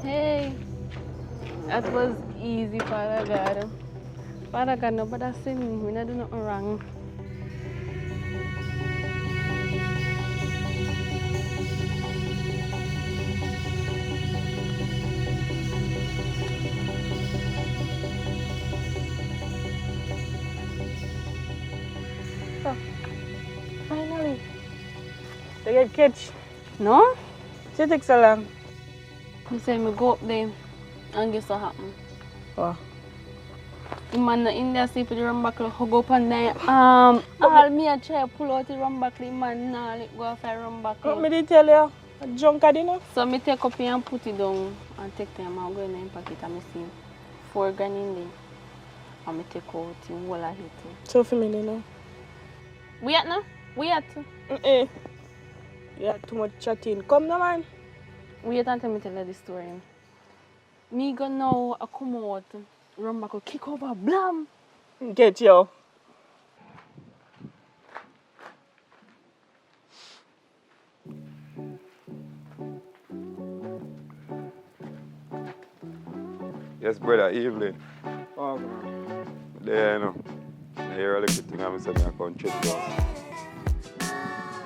Hey, that was easy, Father God. Father God, nobody see me. We not do nothing wrong. So, finally. They get catch. No? It takes so long. You say me go up there and guess what happen? Oh. The man in there sleep with the rum buckle, hug up and there. All me a try pull out the rum buckle, the man nah let go of the rum buckle. What me did tell you? A drunk at dinner? So me take up here and put it down and take time and go in the pocket and me see 4 grand in there. And me take out the whole of it. So for me, you know. We at now? We at? You had too much chatting. Come now, man. Wait until me tell you the story. Me go now, I come out, run back, kick over, blam. Get you. Yes, brother, evening. Oh, man. There, you know. I hear a little thing and I say I come check you out.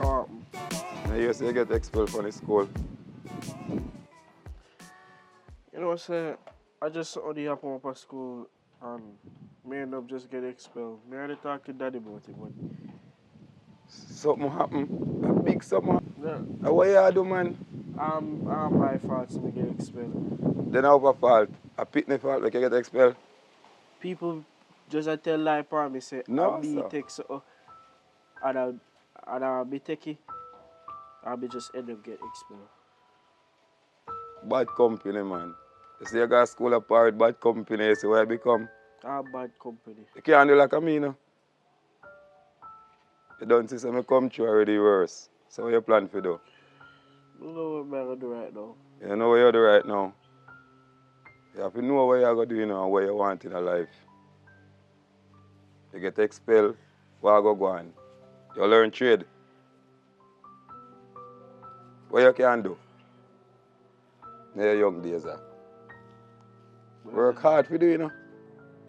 Oh, I hear say you get expelled from the school. you know what I'm saying? I just only happen up at school and me end up just get expelled. Me already talk to daddy about it, but Something happen. A big something happen. yeah, And what you do, man? I'm my fault to me get expelled. Then over fault. A pitney fault, like you get expelled. People just a tell lie for me say No, I'll be sir. take so and I'll be techie. I'll be just end up get expelled. Bad company, man. You see you got school apart, bad company, you see what you become. Bad company. You can't do like me, you know. You don't see something come through already worse. So what you plan for do? I don't know what I'm gonna do right now. You know what you do right now. You have to know what you're going to do, you know, and what you want in your life. You get expelled, what you go on? You learn trade. What you can do? In your young days, work hard for do, you know.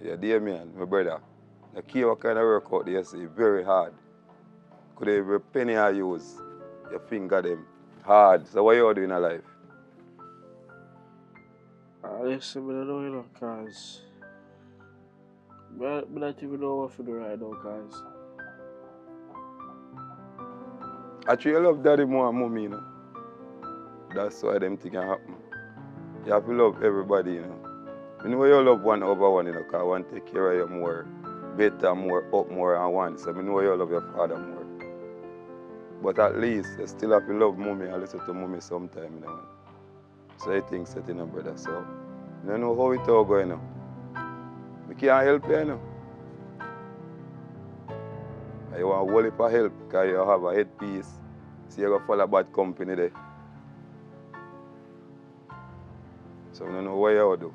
Yeah, dear man, my brother. You care what kind of work out there, you see, very hard. Could every penny I use, your finger them hard. So what you do in your life? Listen, I don't know, you know, cause I don't even know what to do right now, cause Actually, you love daddy more than mommy, you know. That's why them things can happen. You have to love everybody, you know. You know you love one over one, you know, because one take care of you more, better, more, up more than one. So I know you love your father more. But at least you still have to love mommy and listen to mommy sometime, you know. So I think setting up, brother. So you don't know how it all going, you know. I can't help you, you know. And you want a whole heap of help because you have a headpiece. So you're going to follow bad company there. So I don't know what you do.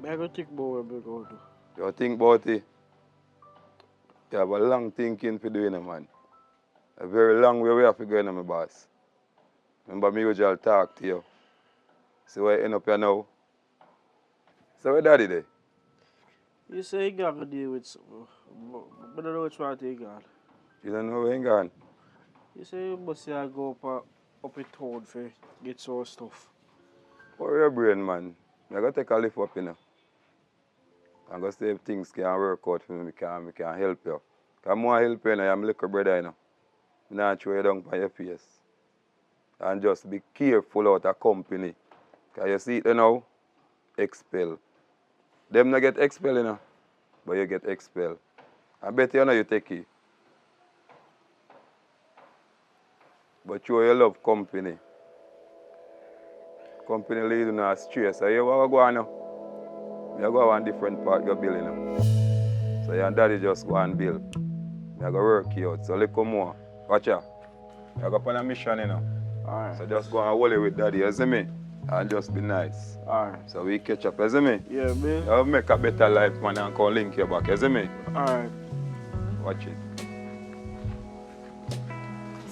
I go think about what I'm going to do. You think about it. You have a long thinking for doing it, man. A very long way we have to go in, my boss. Remember me usually talk to you. See where you end up here now. So where daddy there? You say you got to deal with something, but I don't know which one to go. You don't know where he gone. You say you must say I go up in town for get some stuff. Worry your brain, man. I got to take a lift up, you know. I'm going to see if things can work out for me, I can help you. Because more help you, you know, I'm a little brother, you know. I'm not throw you down by your face. And just be careful out of company. Because you see it you now, expel. Them not get expelled, you know, but you get expelled. I bet you know you take it. But you love company. Company lead you astray. So you want to go on now. You go on different part of building now. So your daddy just go and build. You go work you out. So little more. Watch out. You go on a mission, you know. Alright. So just go and hold it with daddy, you see me? And just be nice. Alright. So we catch up, you see me? Yeah, man. You make a better life, man, and come link you back, you see me? Alright. Watch it.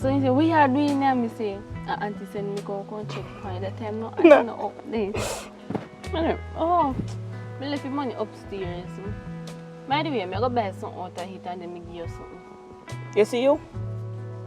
So you say, we are doing now, me say, auntie send me go check point that time, no, I don't know updates. Oh, I left your money upstairs. By the way, I'm going to buy something out of it and then I give you something. You see you?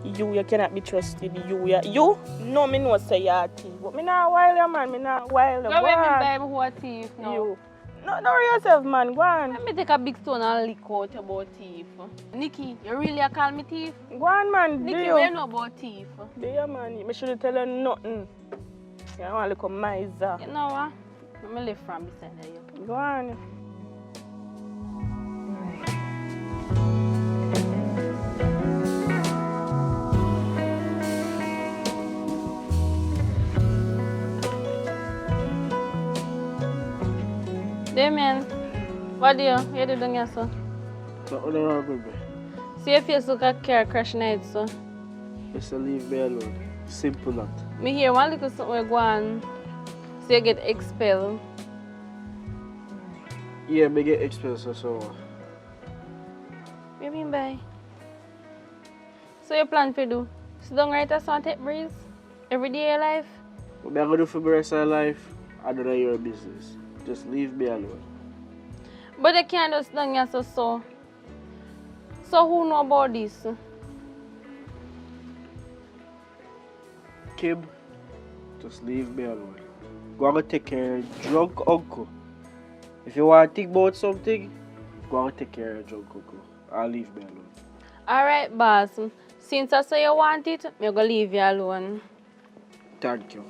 You cannot be trusted. You know me know say you're a thief. But me not wild you, man. Me not wild you. Go away, me buy me who a thief now. You. No, don't worry yourself, man. Go on. Let me take a big stone and lick out about thief. Nikki, you really a call me thief? Go on, man. Nikki, do we you? know about thief. Do you, man? Me should tell you nothing. You don't want to look a miser. You know what? I'm going to live from beside you. Go on. Damien, what do you do down here, sir? Nothing wrong with me. See if you look at car crash night, sir. Just leave me alone. Simple that. Me hear one little something go on. So you get expelled. Yeah, me get expensive, so. What do you mean by? So you plan to do? Sit down right as one take breeze? Every day of your life? What I'm going to do for the rest of my life, I don't know your business. Just leave me alone. But they can't just done here so. So who know about this? Kim, just leave me alone. Go and take care of your drunk uncle. If you want to think about something, go and take care of your drunk uncle. I'll leave me alone. Alright, boss. Since I say you want it, I'm gonna leave you alone. Thank you.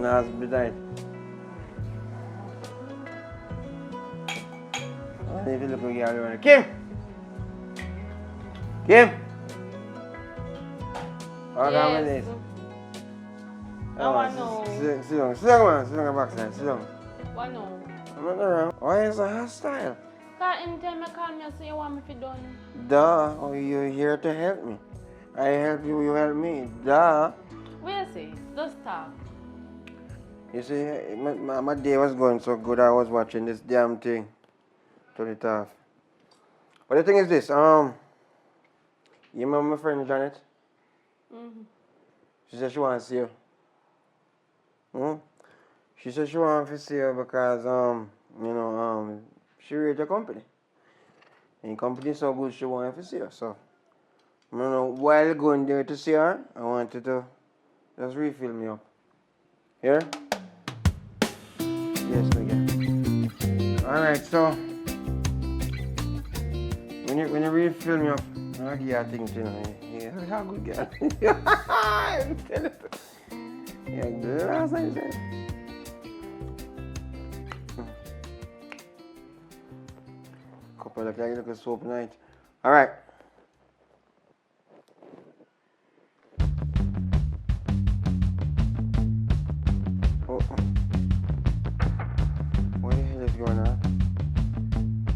Nas bedait. If you look at you, Kim! Kim! What happened Yes. is? Now I know. Sit down, man. Sit down backside. Sit down. I know. I'm not around. Why is it hostile? Because anytime you call me and say you want me to done. Duh. Oh, you're here to help me. I help you, you help me. Duh. What you say? Just talk. You see, my day was going so good, I was watching this damn thing. Turn it off. But the thing is this, you remember my friend Janet? Mm-hmm. She said she wants to see you. She said she wants to see you because, she rate your company. And your company is so good, she wants to see you. So, I don't know, while going there to see her, I wanted to just refill me up. Here? Yes, Miguel. Alright, so, when you refill me up, I'll give you a thing, you know. Yeah, how good girl. I'm telling you. Yeah, good. That's what you said. Couple of like a soap night. All right. Oh. What the hell is going on?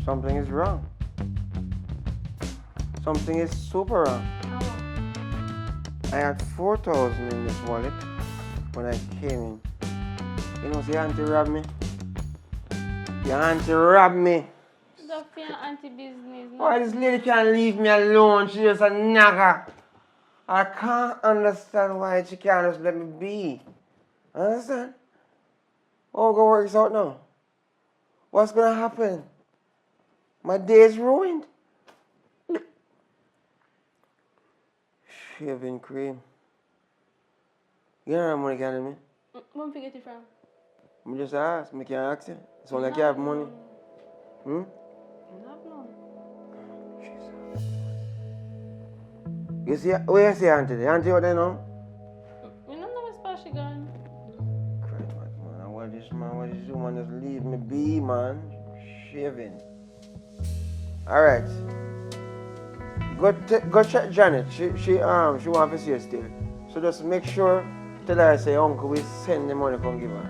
Something is wrong. Something is super wrong. I had 4,000 in this wallet when I came in. You know, your auntie robbed me. Your auntie robbed me. That's for your auntie business. No? Why this lady can't leave me alone? She's just a nagger. I can't understand why she can't just let me be. Understand? Oh, go work this out now. What's gonna happen? My day is ruined. Shaving cream. You don't have money, can me? Where did you get it from? Me just ask. Me can't ask you. It's only like you have money. Hmm? You see, where you see auntie? The auntie what they know? You don't know where special gun. Christ, man. What this woman just leave me be, man. Shaving. Alright. Go check Janet. She want to see you still. So just make sure, tell her I say uncle we send the money come give her.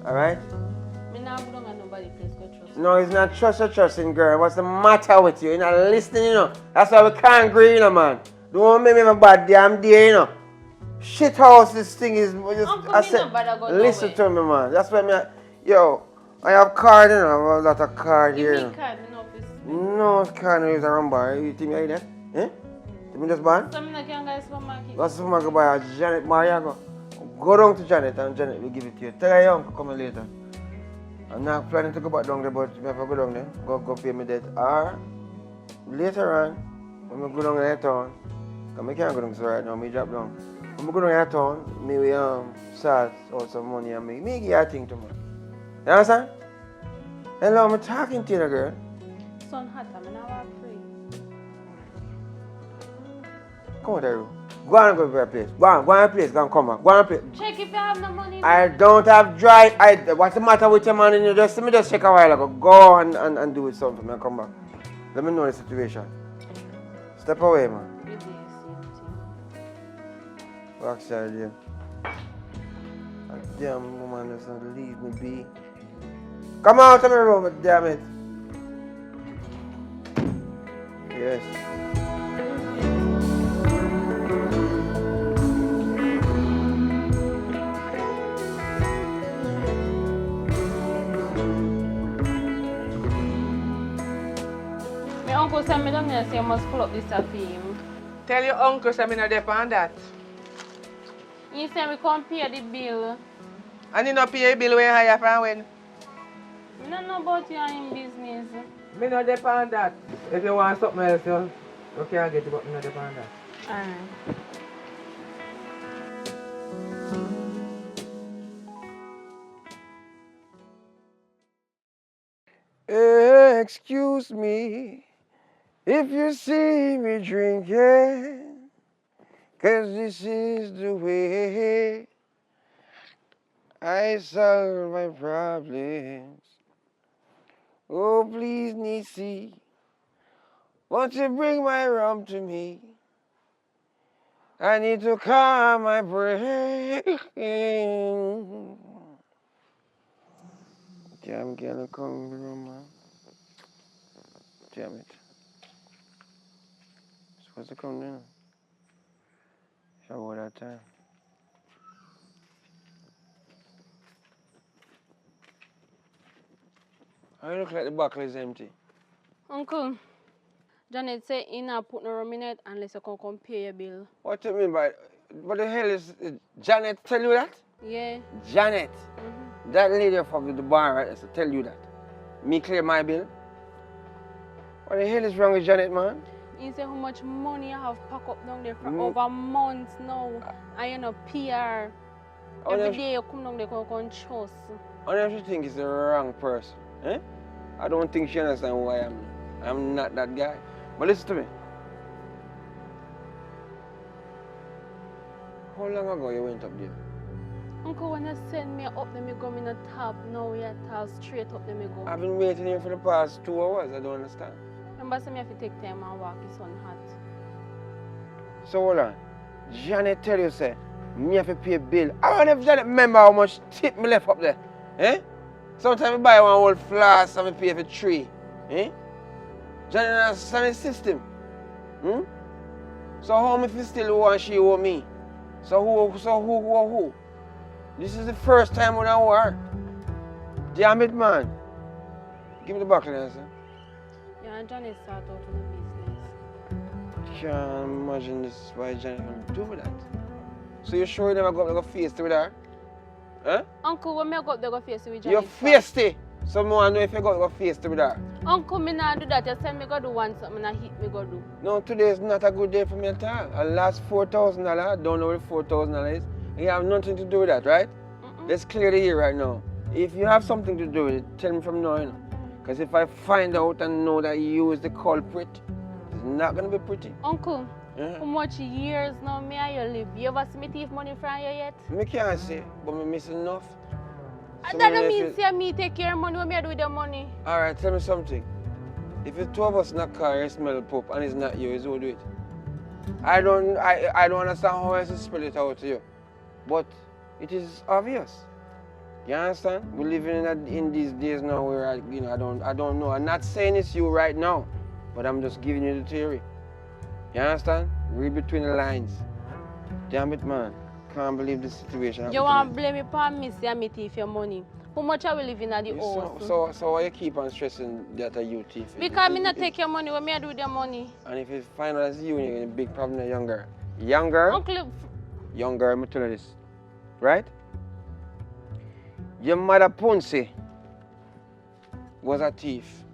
Alright? Me not belong at nobody place go trust. No, it's not trusting girl. What's the matter with you? You're not listening, you know. That's why we can't agree, you know, man. Don't make me my bad damn day, you know. Shit house this thing is just, Uncle, I said, listen to me, man. That's why me I have card, you know. I have a lot of card here. Give me card, me no office. No, card no use a run bar. You think me like that? Eh? You me just ban? So me not can go to supermarket. Go to supermarket buy a Janet Mariago. Go down to Janet and Janet will give it to you. Tell her your uncle come later. I'm not planning to go back down there, but if I go down there, go pay me debt. Or later on, when I go down there town, because I can't go down there right now, I drop down. When I go down there town, me will start out some money and me give you a thing to me. You understand? Hello, I'm talking to you, girl. Sun hot, I'm not free. Come on, Daru. Go on and go to your place. Go on your place. Go and come back. Go on your place. Check if you have no money. I don't have dry. What's the matter with your man? You just let me just check a while ago. Go and do it something for me and come back. Let me know the situation. Step away, man. You do the same thing. Backside here. That damn woman doesn't leave me be. Come out of my room, damn it. Yes. My uncle said me down there say you must pull up this for him. Tell your uncle say me no depend that. He said we come pay the bill. And you no pay your bill when you hire from when? I don't know about you and him business. Me no depend that. If you want something else, you can get it, but me no depend that. Alright. Excuse me if you see me drinking, 'cause this is the way I solve my problems. Oh, please, Nisi, won't you bring my rum to me? I need to calm my brain. Damn, gonna come room, man. Damn it. Supposed to come down. Show that time. I look like the bottle is empty. Uncle, Janet said he not put no rum in it unless you can come pay your bill. What do you mean by, what the hell is, Janet tell you that? Yeah. Janet, that lady from the bar right, to tell you that. Me clear my bill? What the hell is wrong with Janet, man? He said how much money I have packed up down there for over months now. I am a PR. Every day you come down there and trust. I don't think it's the wrong person. Eh? I don't think she understands who I am. I'm not that guy. But listen to me. How long ago you went up there? Uncle, when you send me up, then me go in the top. Now you tell straight up, then me go. I've been waiting here for the past 2 hours. I don't understand. Remember, say me have to take time and walk. It's sun hot. So hold on. Janet tell you, say, me have to pay a bill. I wonder if Janet remember how much tip me left up there. Eh? Sometimes I buy one whole flask and I pay for 3. Eh? Janet understand the system. Hmm? So how me fi still owe and she owe me? So who? This is the first time when I owe her. Damn it, man. Give me the buckle there, sir. Yeah, and Johnny start out with the business. Can't imagine this why Janet will do that. So you sure you never got like a face with her? Huh? Uncle, when me go up there go face with Johnny. You're feisty. So I want to know if you got like a face with her. Uncle, me not do that. You say me go do one something and hit me go do. No, today is not a good day for me at all. I lost $4,000. I don't know what $4,000 is. You have nothing to do with that, right? Let's clear the air right now. If you have something to do with it, tell me from now on. Because if I find out and know that you is the culprit, it's not going to be pretty. Uncle, how much years now me and you live? You ever see me thief money from you yet? I can't say, but I miss enough. So that don't mean say me take care of money when me do with the money. All right, tell me something. If the 2 of us in a car and smell pop and it's not you, it's who do it. I don't understand how else to spell it out to you. But it is obvious. You understand? We're living in these days now where I don't know. I'm not saying it's you right now, but I'm just giving you the theory. You understand? Read between the lines. Damn it, man. Can't believe this situation. You want to blame me for me say me thief your money? How much are we living at the house? So why you keep on stressing that you thief? Because me not take your money when me do with the money. And if it's find out it's you, you're in a big problem with young girl. Young girl? Uncle. Young girl, me tell you this. Right? Your mother Ponce was a thief.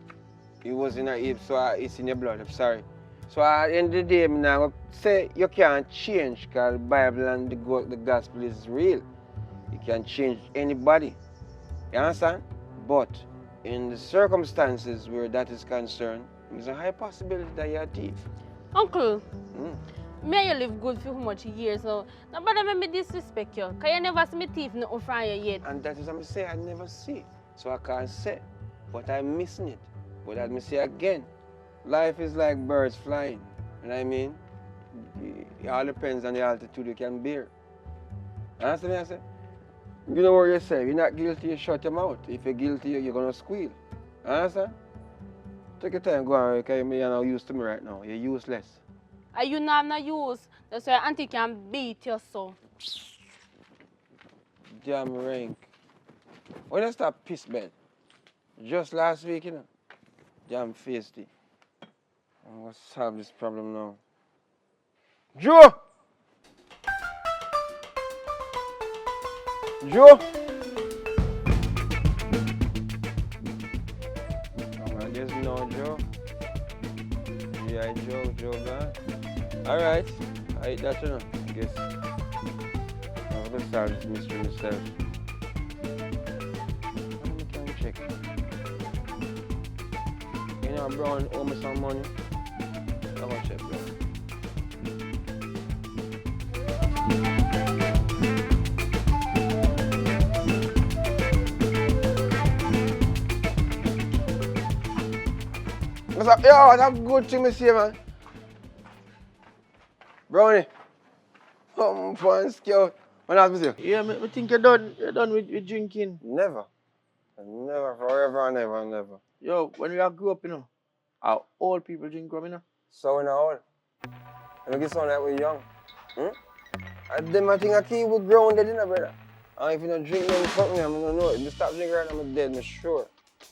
It was in her hip, so it's in your blood. I'm sorry. So at the end of the day, I'm not going to say you can't change because the Bible and the gospel is real. You can't change anybody. You understand? But in the circumstances where that is concerned, there's a high possibility that you're a thief. Uncle, me you live good for how much years now. Nobody make me disrespect you. Because you never see me thief nothing from you yet. And that is what I say, I never see. So I can't say. But I'm missing it. But let me say again, life is like birds flying. You know what I mean? It all depends on the altitude you can bear. Understand what I say? You know what you say, if you're not guilty, you shut your mouth. If you're guilty, you're going to squeal. Understand? Take your time, go on, because you're not used to me right now. You're useless. Are you not have no use? That's why auntie can beat you so. Damn rank. When I start piss bed? Just last week, you know. Damn feisty. I'm gonna solve this problem now. Joe! Joe! I guess no, Joe. Yeah, Joe, man. Alright. I eat that, you know. I guess. I'm gonna solve this mystery myself. Let me check. You know, Brown owe me some money. I'm gonna check, bro. Yo, that's good thing me say, man. Brownie. Fun scout. What else me say? Yeah, I think you're done with drinking. Never. Never, forever and ever and ever. Yo, when we grew up, you know, how old people drink rum, you know? So we're not old. And we get sound like we're young. And them I think I keep we grounded, you know, brother. And if you don't drink no fuck me, I don't know. If you stop drinking right now, I'm dead, I'm sure.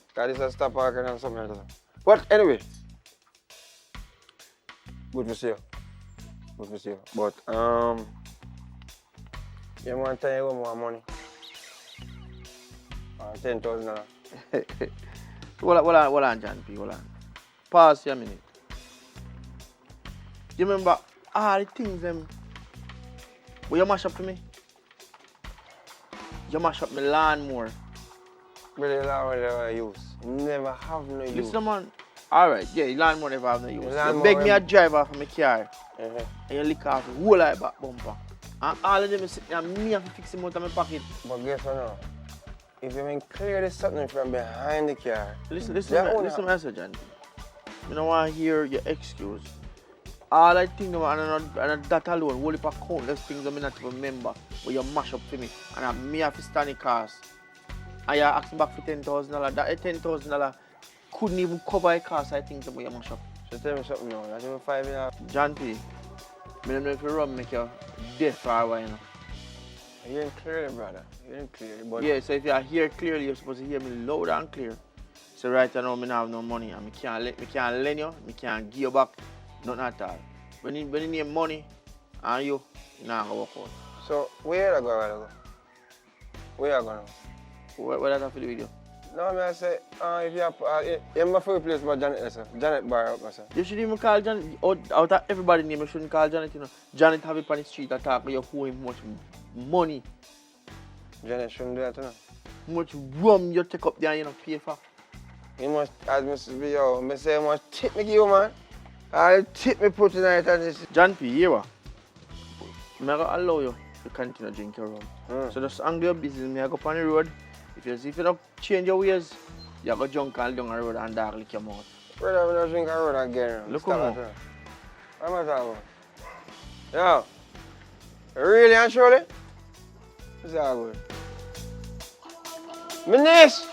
Because this is a stop parking and something like that. But anyway. Good to see you. Good to see you. But you want to tell you more money? $10,000. Hold on, John P. Hold on. Pause for a minute. You remember all the things where you mash up for me? You mash up my lawnmower. But the lawnmower I use. Never have no use. Listen, man. Alright, yeah, the lawnmower never have no use. You Lawnmower beg me a drive off of my car. Uh-huh. And you lick off the whole of the back bumper. And all of them is sitting there, me have to fix them out of my pocket. But guess what now? If you mean clear something from behind the car. Listen, Mr. John. I don't want to hear your excuse. All I think about, and that alone, whole heap of countless things I not remember where you mash up for me. And I me have to stand in cars. And you ask me back for $10,000. That $10,000 couldn't even cover a cost, I think, where you mash up. So tell me something now. That's even $5. John P. I don't know if you run make you deaf for a while, you know. I hear clearly, brother. I hear clearly. But yeah, so if you hear clearly, you're supposed to hear me loud and clear. So right now, I don't have no money, and I can't lend you, I can't give you back, nothing at all. When you need money, and you nah go work out. So where are you going? Where are you going? What does that have to do with you? No, I say, if you have, you're my favorite place about Janet, sir. Janet Bar up, sir. You shouldn't even call Janet, out of everybody's name, you shouldn't call Janet, you know. Janet have it on the street and talk, but you owe him much money. Janet shouldn't do that, you know. Much rum you take up there and you know, pay for. You must, as Mrs. B, yo, I say you must tip me give you, man. I'll tip me put tonight and this. John P, here what? I'm going to allow you to continue drink your rum. So just handle your business, I go on the road. If you don't change your ways, you go junk all down the road and dark lick your mouth. Brother, we don't drink a road again. Look at me. What am I talking about? Yo, really and surely? What's that good? Minis!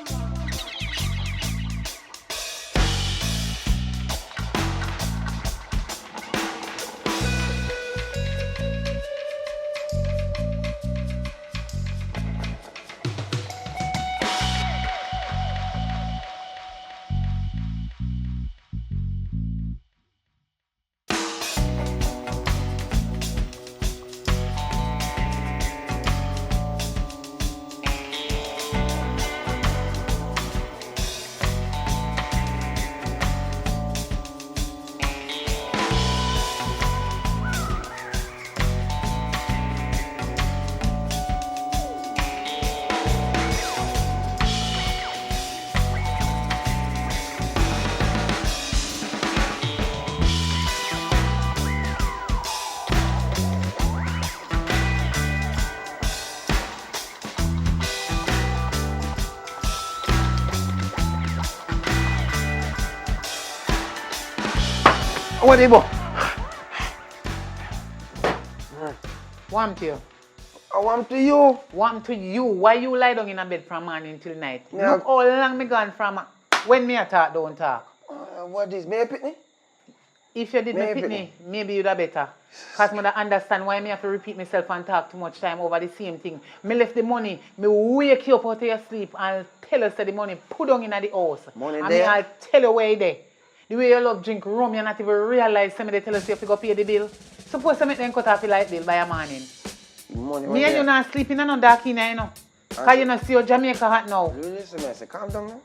What is it? Warm to you. I want to you. Warm to you. Why you lie down in a bed from morning till night? Yeah. Look how long me gone from when me a talk, don't talk. I What is? May I pick me? If you did May me I pick pick me, maybe you'd have better. Because I don't understand why me have to repeat myself and talk too much time over the same thing. Me left the money, me wake you up out of your sleep and tell us that the money put down in the house. Money and there? me I'll tell you where it there. The way you love drink rum, you not even realize somebody tell us you have to go pay the bill. Suppose I make them cut off the light bill by a morning. Money Me and you not sleeping in no dark in there, you know. Because you not see your Jamaica hot now. Listen, man, I say, calm down now.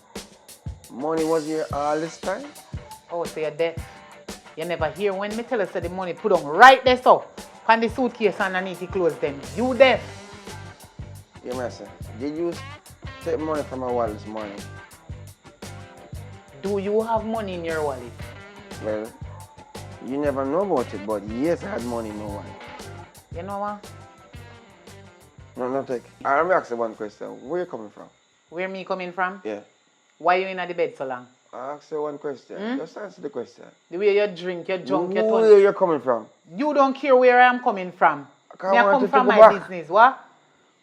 Money was here all this time. Oh, so you're deaf. You never hear when me tell us that the money put on right there so. On the suitcase underneath the clothes them. You deaf. Yeah, man, say, did you take money from my wallet this morning? Do you have money in your wallet? Well, you never know about it, but yes, I had money in my wallet. You know what? No, take. Let me ask you one question. Where you coming from? Where me coming from? Yeah. Why you in the bed so long? I ask you one question. Just answer the question. The way you drink, you drunk, you Where you coming from? You don't care where I am coming from. I Me I want come you to from go my back. business, what?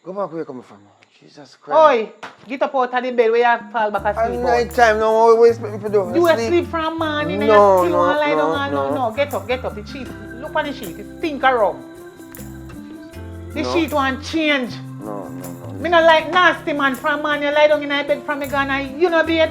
Go back where you coming from. Jesus Christ. Oi, get up out of the bed where you fall back At asleep. night time, no, what you expect me to do? You asleep from morning and No, you still want to lie no, down. No. Get up. The sheet. Look on the sheet. It stink of rum. The No. sheet want change. No. Me not like nasty man from man. You lie down in my bed from me Ghana. You know bed.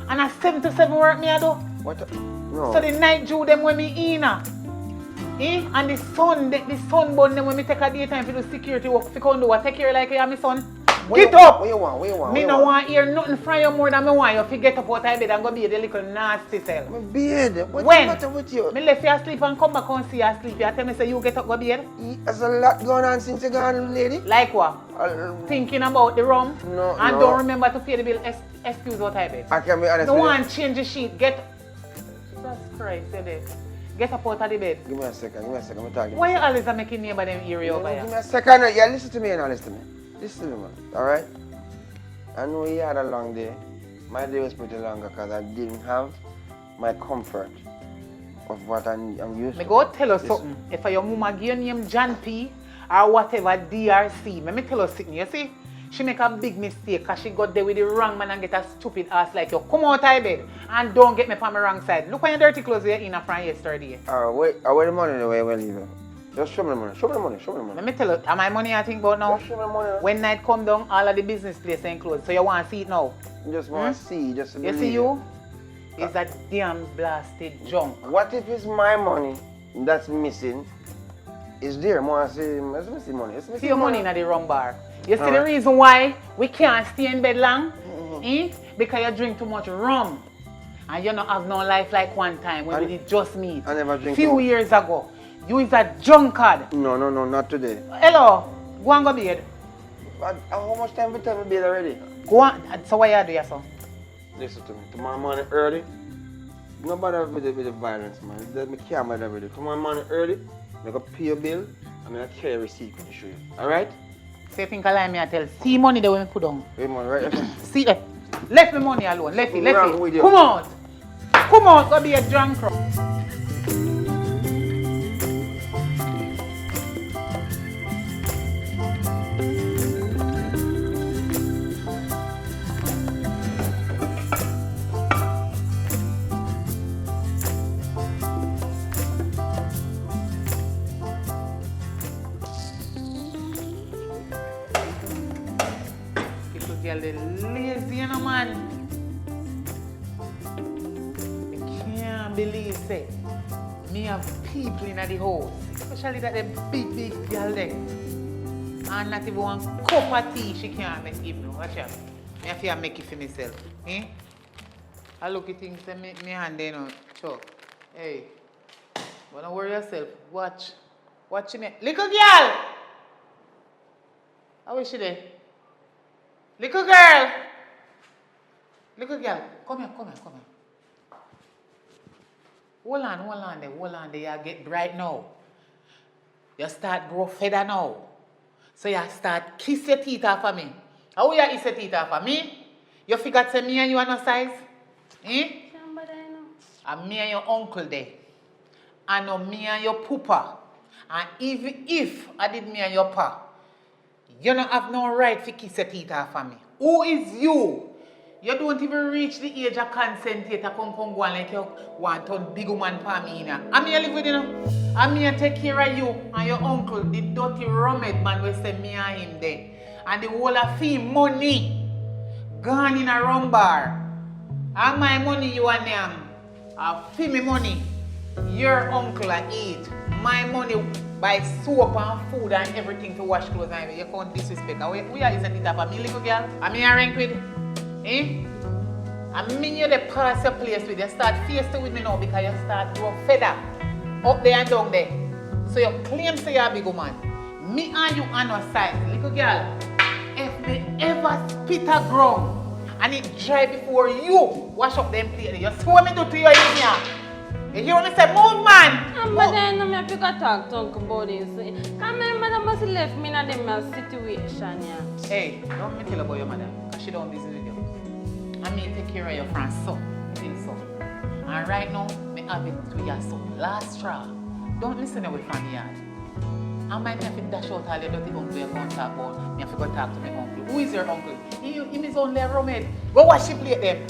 And a 7 to 7 work me I do. What? No. So the night Jew them when me in. And the sun burn them when me take a daytime for do security work. If you come do what, take care like you are my son. Get up! What you want? Me no want hear nothing from you more than me want you to get up out of bed and go be the little nasty self. My beard. What's When? the matter with you? Me left you asleep and come back and see you asleep. You tell me say you get up go bed. There's a lot going on since you gone, lady. Like what? Thinking about the rum. No, And no. don't remember to pay the bill. Excuse out of bed. I can be honest No with you. one change the sheet. Get. Jesus Christ, you there. Get up out of the bed. Give me a second. I'm talking. Why you always are making neighbor them hear you over Give me here? a second. Yeah, listen to me now. Listen to me. Listen to me, man. All right? I know you had a long day. My day was pretty longer because I didn't have my comfort of what I'm used Me to. go tell you something. If your mama give your name John P or whatever DRC, me tell you something. You see? She make a big mistake because she got there with the wrong man and get a stupid ass like you. Come out of bed and don't get me from the wrong side. Look on your dirty clothes you're in from yesterday. Wait, I wear the money the way I leave it. Just show me the money. Show me the money. Let me tell you, am I money I think about now? Just show me the money. When night come down, all of the business place ain't closed. So you want to see it now? Just want to see. Just to You believe see it. you? It's that damn blasted junk. What if it's my money that's missing? Is there more? It's missing money. It's missing See your money in the rum bar. You see the Alright. reason why we can't stay in bed long? Because you drink too much rum. And you don't have no life like one time when we did just meet. I never drink Few too much. years ago. You is a drunkard. No, not today. Hello, go and go bed. But how much time we tell me bed already? Go on. So what you do, your son? Listen to me. Tomorrow morning early. Nobody with the violence, man. Let me camera that with it. Tomorrow morning early, I go pay your bill and I carry a receipt to show you. Alright? So you think I lie me I tell? See money that we put on. Wait, man, right? See that? Left me money alone. Left it. Wrong with you. Come out. Come out. Go be a drunk. Little girl, they lazy, you know, man. I can't believe, say, me have people in the house, especially that the big girl there. And not even one cup of tea she can't make even. Watch out. Me have to make it for myself. Eh? I look at things and me hand there, you know, Chuck. Hey, don't worry yourself. Watch. Watch me. Little girl! How is she there? Little girl! Little girl, come here. Hold on there. You get bright now. You start grow feather now. So you start kiss your teeth off of me. How you kiss your teeth off of me? You figure say me and you are no size? Eh? And me and your uncle there. And no me and your poopa. And even if I did me and your pa, you don't have no right to kiss your teeth off of me. Who is you? You don't even reach the age of consent yet to come go on like you want to big woman for me. I'm here live with you now. I'm here take care of you and your uncle, the dirty rummed man will say me and him there. And the whole of fee money gone in a rum bar. And my money you and them. Fee me money. Your uncle I eat. My money buy soap and food and everything to wash clothes and you can't disrespect. We are using it up for me little girl. I'm here rank with. Eh? I mean you the pass your place with you start facing with me now because you start grow fed up there and down there. So you claim say you're a big woman. Me and you on our side, little girl. If me ever spit a ground and it dry before you wash up them plate, you see what me do to you in here? You hear what me say? Move man! But then I have to talk to Uncle about this. Because my mother must left me in a situation, yeah. Hey, don't me tell about your mother, because she don't busy with you. I mean take care of your friend, so. And right now, me have it to your son. Last straw. Don't listen away from the yard. I might have to dash out all your dirty uncle you're going to talk about. Me have to go talk to my uncle. Who is your uncle? Him is only a roommate. Go wash the plate them.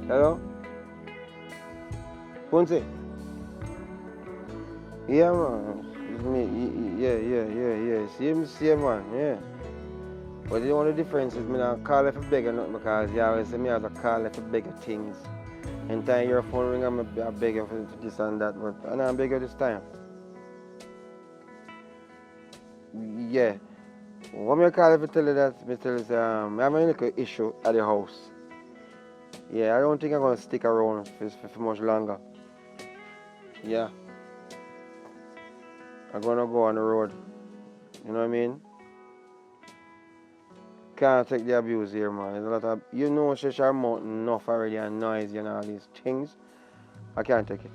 Hello? Ponce? Yeah, man. It's me. Yeah. Same man, yeah. But the only difference is me not call if I beg or nothing because you always say me have to call if I beg of things. And time your phone ring, I beg you for this and that, but I don't beg you this time. Yeah. When I call if I tell you that, I tell you I have a little issue at the house. Yeah, I don't think I'm going to stick around for much longer. Yeah. I'm going to go on the road. You know what I mean? Can't take the abuse here, man. There's a lot of, you know, Cheshire Mountain enough already and noisy and all these things. I can't take it.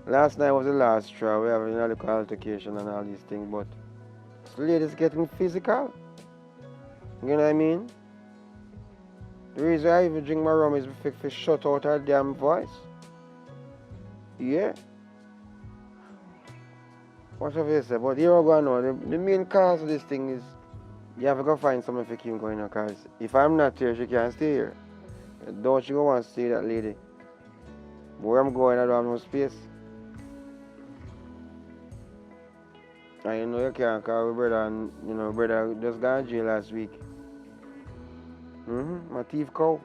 Last night was the last straw. We have a little altercation and all these things, but this lady's getting physical. You know what I mean? The reason I even drink my rum is to shut out her damn voice. Yeah. Whatever you say, but here we go now. The main cause of this thing is you have to go find someone to keep going on because if I'm not here, she can't stay here. Don't you go want to see that lady? Where I'm going, I don't have no space. And you know you can't call my brother and brother just got in jail last week. My thief cow.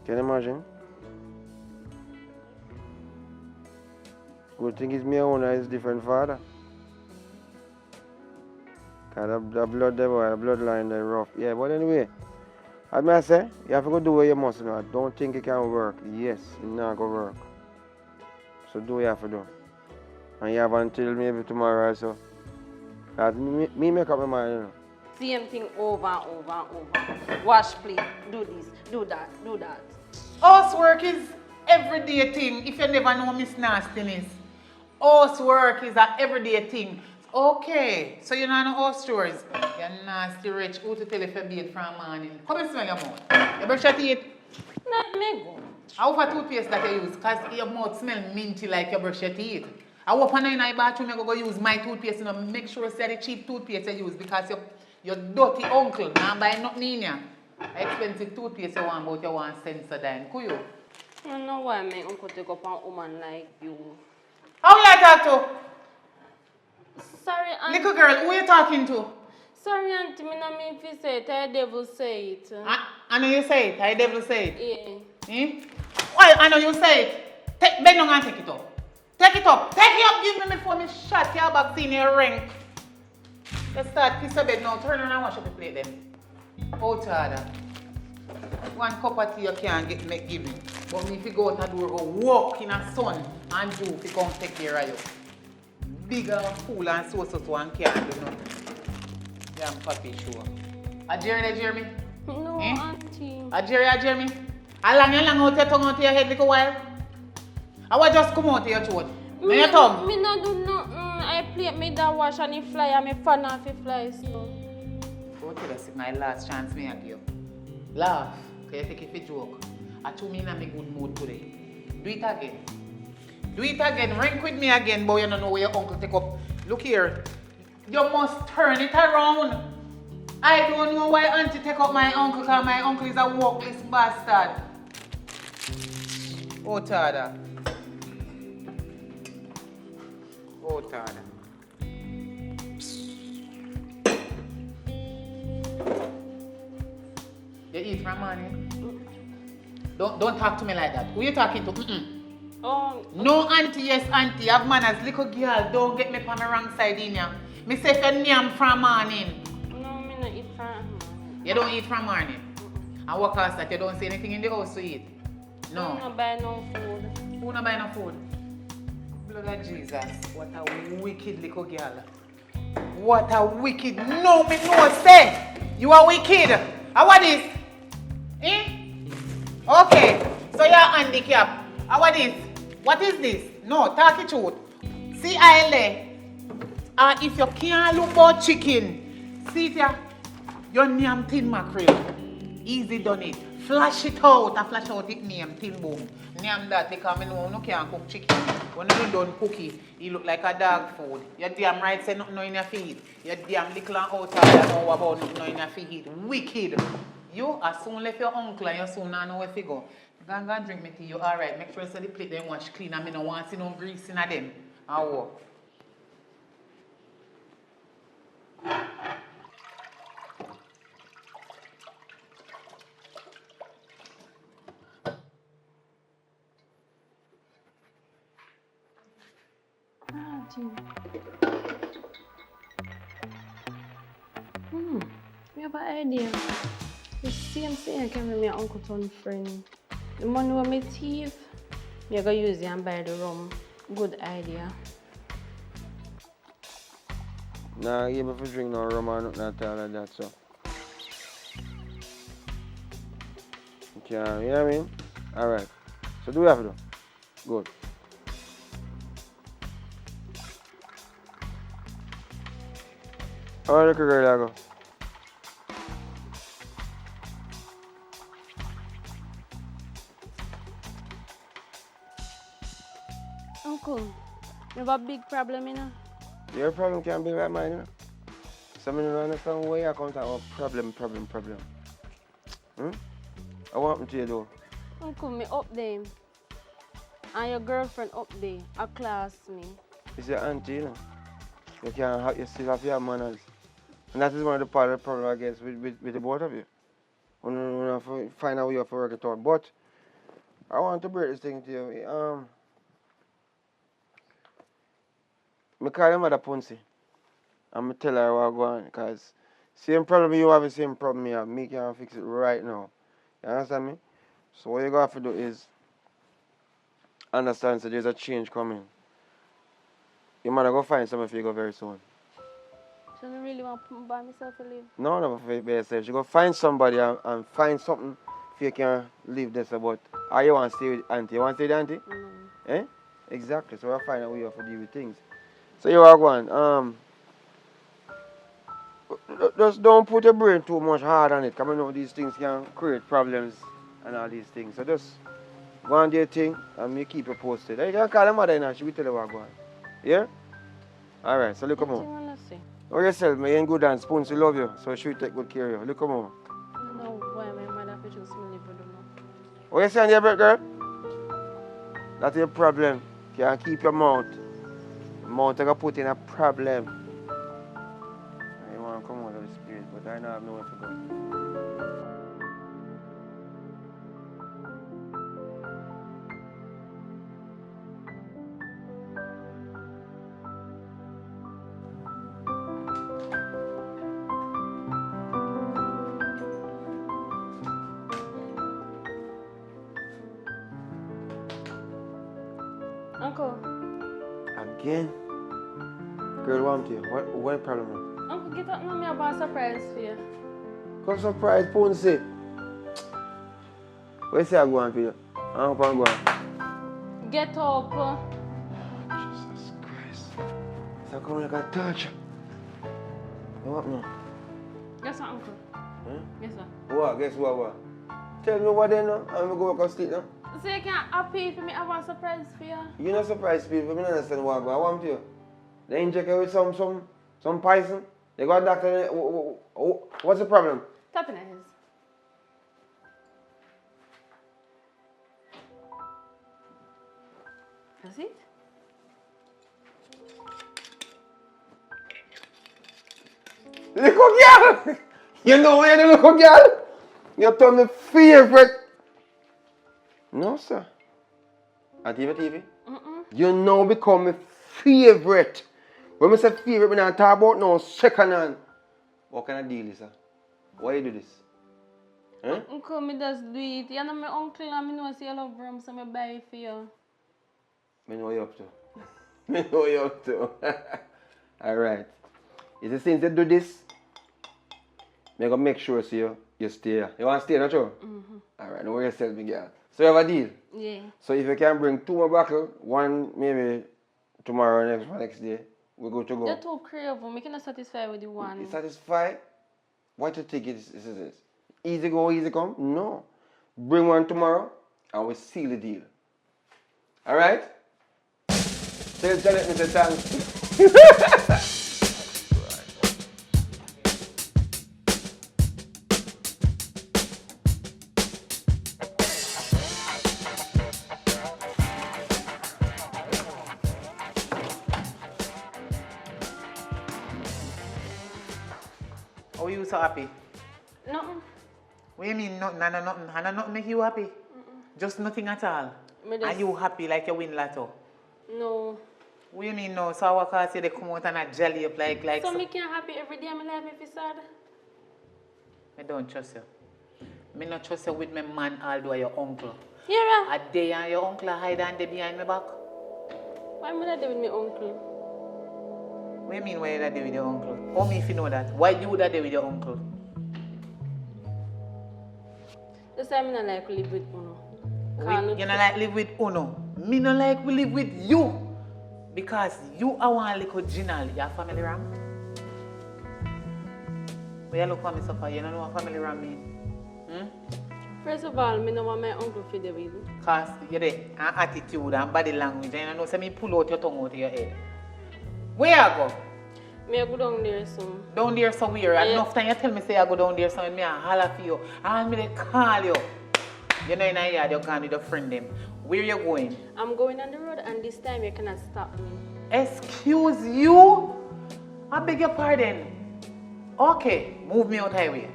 Can you imagine? Good thing is me owner is different father. Cause the blood the bloodline they rough. Yeah, but anyway, as I say, you have to go do what you must do. Don't think it can work. Yes, it not gonna work. So do what you have to do. And you have until maybe tomorrow or so. Cause me make up my mind, you know. Same thing over and over and over. Wash plate, do this, do that, do that. Housework is everyday thing if you never know Miss Nastiness. Housework is an everyday thing. Okay, so you know no house chores. You're nasty rich. Who to tell if you bathe from morning? Come and smell your mouth. You brush your teeth? Let me go. How for toothpaste that you use? Because your mouth smell minty like you brush your teeth. I walk on in my bathroom, you go use my toothpaste, make sure it's the cheap toothpaste you use because your dirty uncle now buy nothing in ya. Expensive toothpaste you want, but you want Sensodyne. Could you? I don't know why my uncle take up a woman like you. How you talk to? Sorry, auntie. Little girl, who you talking to? Sorry, auntie. I don't mean if you say it. The devil say it. I know you say it. The devil say it. Yeah. Eh? Why? I know you say it. Bend down and take it up. Take it up. Take it up. Give me before me shot your back in your ring. Let's start piece of bed now. Turn around and wash up the plate then. Out order. One cup of tea you can't make give me. But me if you go out the door, go walk in the sun and do if you come take care of you. big and fool and so and can't do nothing. Damn puppy show. A Jeremy? No, Eh? auntie. A Jeremy? How long out your tongue out your head little while? I was just come out of your throat. No your tongue. Me no do nothing. I play me that wash and it fly and me fan off it fly so. Go tell us if my last chance me I give you. Laugh. Can you take it for joke? I told me in a good mood today. Do it again. Do it again. Ring with me again, boy. You don't know where your uncle take up. Look here. You must turn it around. I don't know why auntie take up my uncle because my uncle is a workless bastard. Oh, Tada. Oh, Tada. You eat from morning? Don't talk to me like that. Who you talking to? Oh. No auntie, yes auntie. Have manners. Little girl, don't get me from the wrong side in here. Me say if you name from morning. No, me not eat from morning. You don't eat from morning? And what cause that you don't see anything in the house to eat? No. I don't buy no food. Who not buy no food? Blood of Jesus. What a wicked little girl. What a wicked. No, me no say. You are wicked. How what is? Eh? Okay. So you're handicapped. How what is? What is this? No, talk it truth. See I if you can't look about chicken, see it here. Your name tin mackerel. Easy done it. Flash it out. I flash out it name tin boom. Name that because I know you can't cook chicken. When you done cookie, it look like a dog food. You damn right say nothing in your feed. You damn little and outside know about nothing in your feed. Wicked. You as soon left your uncle and you soon know where to go. Go and drink me tea. You alright. Make sure so the plate them wash clean and I don't want to see no grease in them. I walk. We have an idea. The same thing I can with my uncle turn friend. The money when me thief, me go use it and buy the rum. Good idea. Nah, give me for drink no rum or nothing at all like that, so. You know what I mean? Alright. So do we have to do? Good. Alright, look at girl, I go. Uncle, you have a big problem, you know? Your problem can't be like mine, you know? So I don't understand why you come to have problem. I want me to you though. Uncle, me up there. And your girlfriend up there, a class me. It's your auntie, you know? You can't have, you still have your manners. And that is one of the part of the problem, I guess, with the both of you. We have to find out how you have to work it out. But I want to break this thing to you. I call your mother Punsy. And I tell her what go on. Because same problem you have, the same problem me have. Me can fix it right now. You understand me? So what you got to do is understand that there's a change coming. Your mother go find something for you go very soon. So I don't really want to buy myself to live. No, for yourself. You go find somebody and find something if you can live this about. Or you want to stay with auntie. You want to stay with auntie? Eh? Exactly. So we'll find out how you have to deal with things. So you are going. Just don't put your brain too much hard on it. Because I know these things can create problems and all these things. So just go on do your thing and you keep it posted. You can call your mother and she will tell you what's going on. Yeah? Alright, so look come on. What do you want to say? Oh yourself, man, you ain't good and Spoon, she love you. So she will take good care of you. Look come on. No, why my mother have to choose me live with them now? What you say on your break, girl? That's your problem. You can't keep your mouth. Mouth you can put in a problem. I want to come out of the spirit, but I don't have nowhere to go. Uncle. Again? Girl, what to you? What the problem? Uncle, get up now, me have a surprise for you. Come surprise, Ponce. Where say I go on for you? I hope I'm going. Get up. Jesus Christ. So come like a torture. What now? Yes, sir, Uncle. Huh? Yes, sir. What? Guess what? Tell me what then now. I'm going to go back and sleep now. So you can't happy for me have a surprise for you? You're not surprised people. I don't understand what I want to you. They inject you with some poison. They got a doctor. What's the problem? Tapping at his. That's it? Little girl! You know why you're the little girl? You're my favorite. No, sir. On TV? You now become my favorite. When I say favorite, I don't talk about no second hand. What kind of deal is that? Why you do this? Huh? Uncle, me just do it. You know my uncle and me know say you love rum, so I buy it for you. I know what you're up to. I know what you're up to. Alright. Is it since you do this, I'm going to make sure so you stay here. You want to stay, not true? Alright, don't worry yourself, big girl. So you have a deal? Yeah. So if you can bring 2 more bottles, one maybe tomorrow or next day, we're good to go. You're too crave. Me cannot satisfy with the one. You satisfied? What you think is this? Easy go, easy come? No. Bring one tomorrow and we seal the deal. Alright? Tell Janet Mr. Thanks. How are you so happy? Nothing. What do you mean nothing? Hannah nothing make you happy? Just nothing at all? Are you happy like you win lotto? No. What do you mean no? So I can't say they come out and I jelly up like so me can't happy every day my life if it's sad? I don't trust you. Me not trust you with my man although your uncle. Yeah. A day and your uncle hide and they behind my back. Why am I not there with my uncle? What do you mean why you not there with your uncle? How me if you know that? Why you would have there with your uncle? Just say I not like to live with Uno. You not like live with Uno. Me not like we live with you. Because you are one little Ginal. Your family ram? When you look for me so far, you don't know what family ram mean? First of all, I don't want my uncle to be with. Because you're there, and attitude and body language, and you know, so me pull out your tongue out of your head. Where you go? I go down there soon. Down there somewhere. Yeah. Enough time you tell me say I go down there somewhere, me I holler for you. And me they call you. You know in a yard you gone with your friend them. Where you going? I'm going on the road and this time you cannot stop me. Excuse you? I beg your pardon. Okay, move me out highway.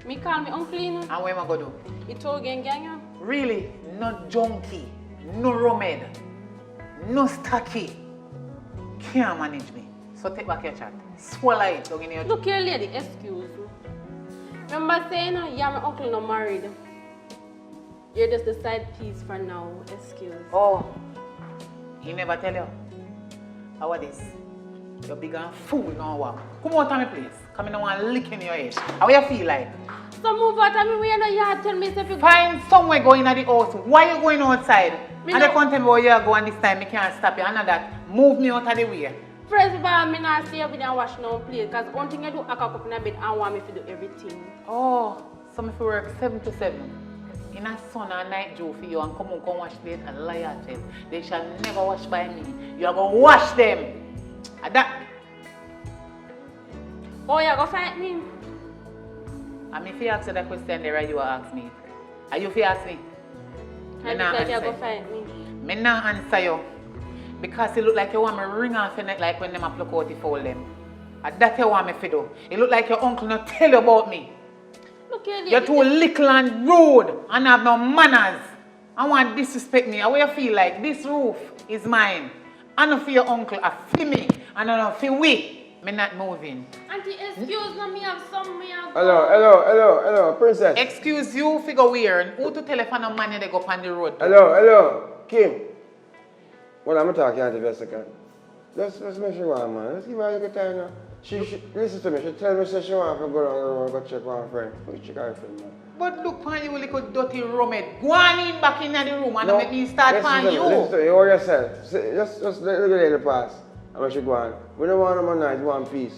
Me call me uncle, you know. And what am I going to do? You told gang. Really? No junkie, no romed, no stacky. Can't manage me. So take back your chat. Swallow it. Don't your look here, lady, excuse me. Remember saying you're my uncle not married. You're just the side piece for now. Excuse. Oh, he never tell you. How are this? You're big and fool now. Wow. Come out of my place. Come in and want lick in your head. How you feel like? So move out of me where you yard tell me if you find somewhere going at the house. Why you going outside? And the content where you go and this time I can't stop you. And that move me out of the way. First of all, I'm not stay over there and wash no plate. Because one thing I do, I can cook in a bed and want me to do everything. Oh, so if you work 7 to 7. In a sun and night Joe for you and come wash plate and lie at it. They shall never wash by me. You are going to wash them. And that. Oh, you going to fight me? And if you ask that question there, you will ask me. Are you if you ask me? I look like you're going to fight me. I not answer you. Because it look like you want me to ring off your neck like when them a pluck out the fold them. And that you want me to do. It look like your uncle not tell you about me. Look here, you're too little and rude and have no manners. I want to disrespect me. How you feel like this roof is mine. I don't feel your uncle, I feel me. And I don't feel we. Me not moving. Auntie, excuse me, have some me have Hello, princess. Excuse you, figure weird. Who to telephone a man they go on the road? Hello, Kim. Well, I'm talking to you for a second. Let's make sure one, man. Let's give her a little time now. Listen to me. She tell me she want to go down the road and go check one friend. Go check her friend, man. But look on you little dirty rummet. Go on in back in the room and make me start on you. Listen to me. You are yourself. Just let the lady pass. And we should go on. We don't want no night, we want peace.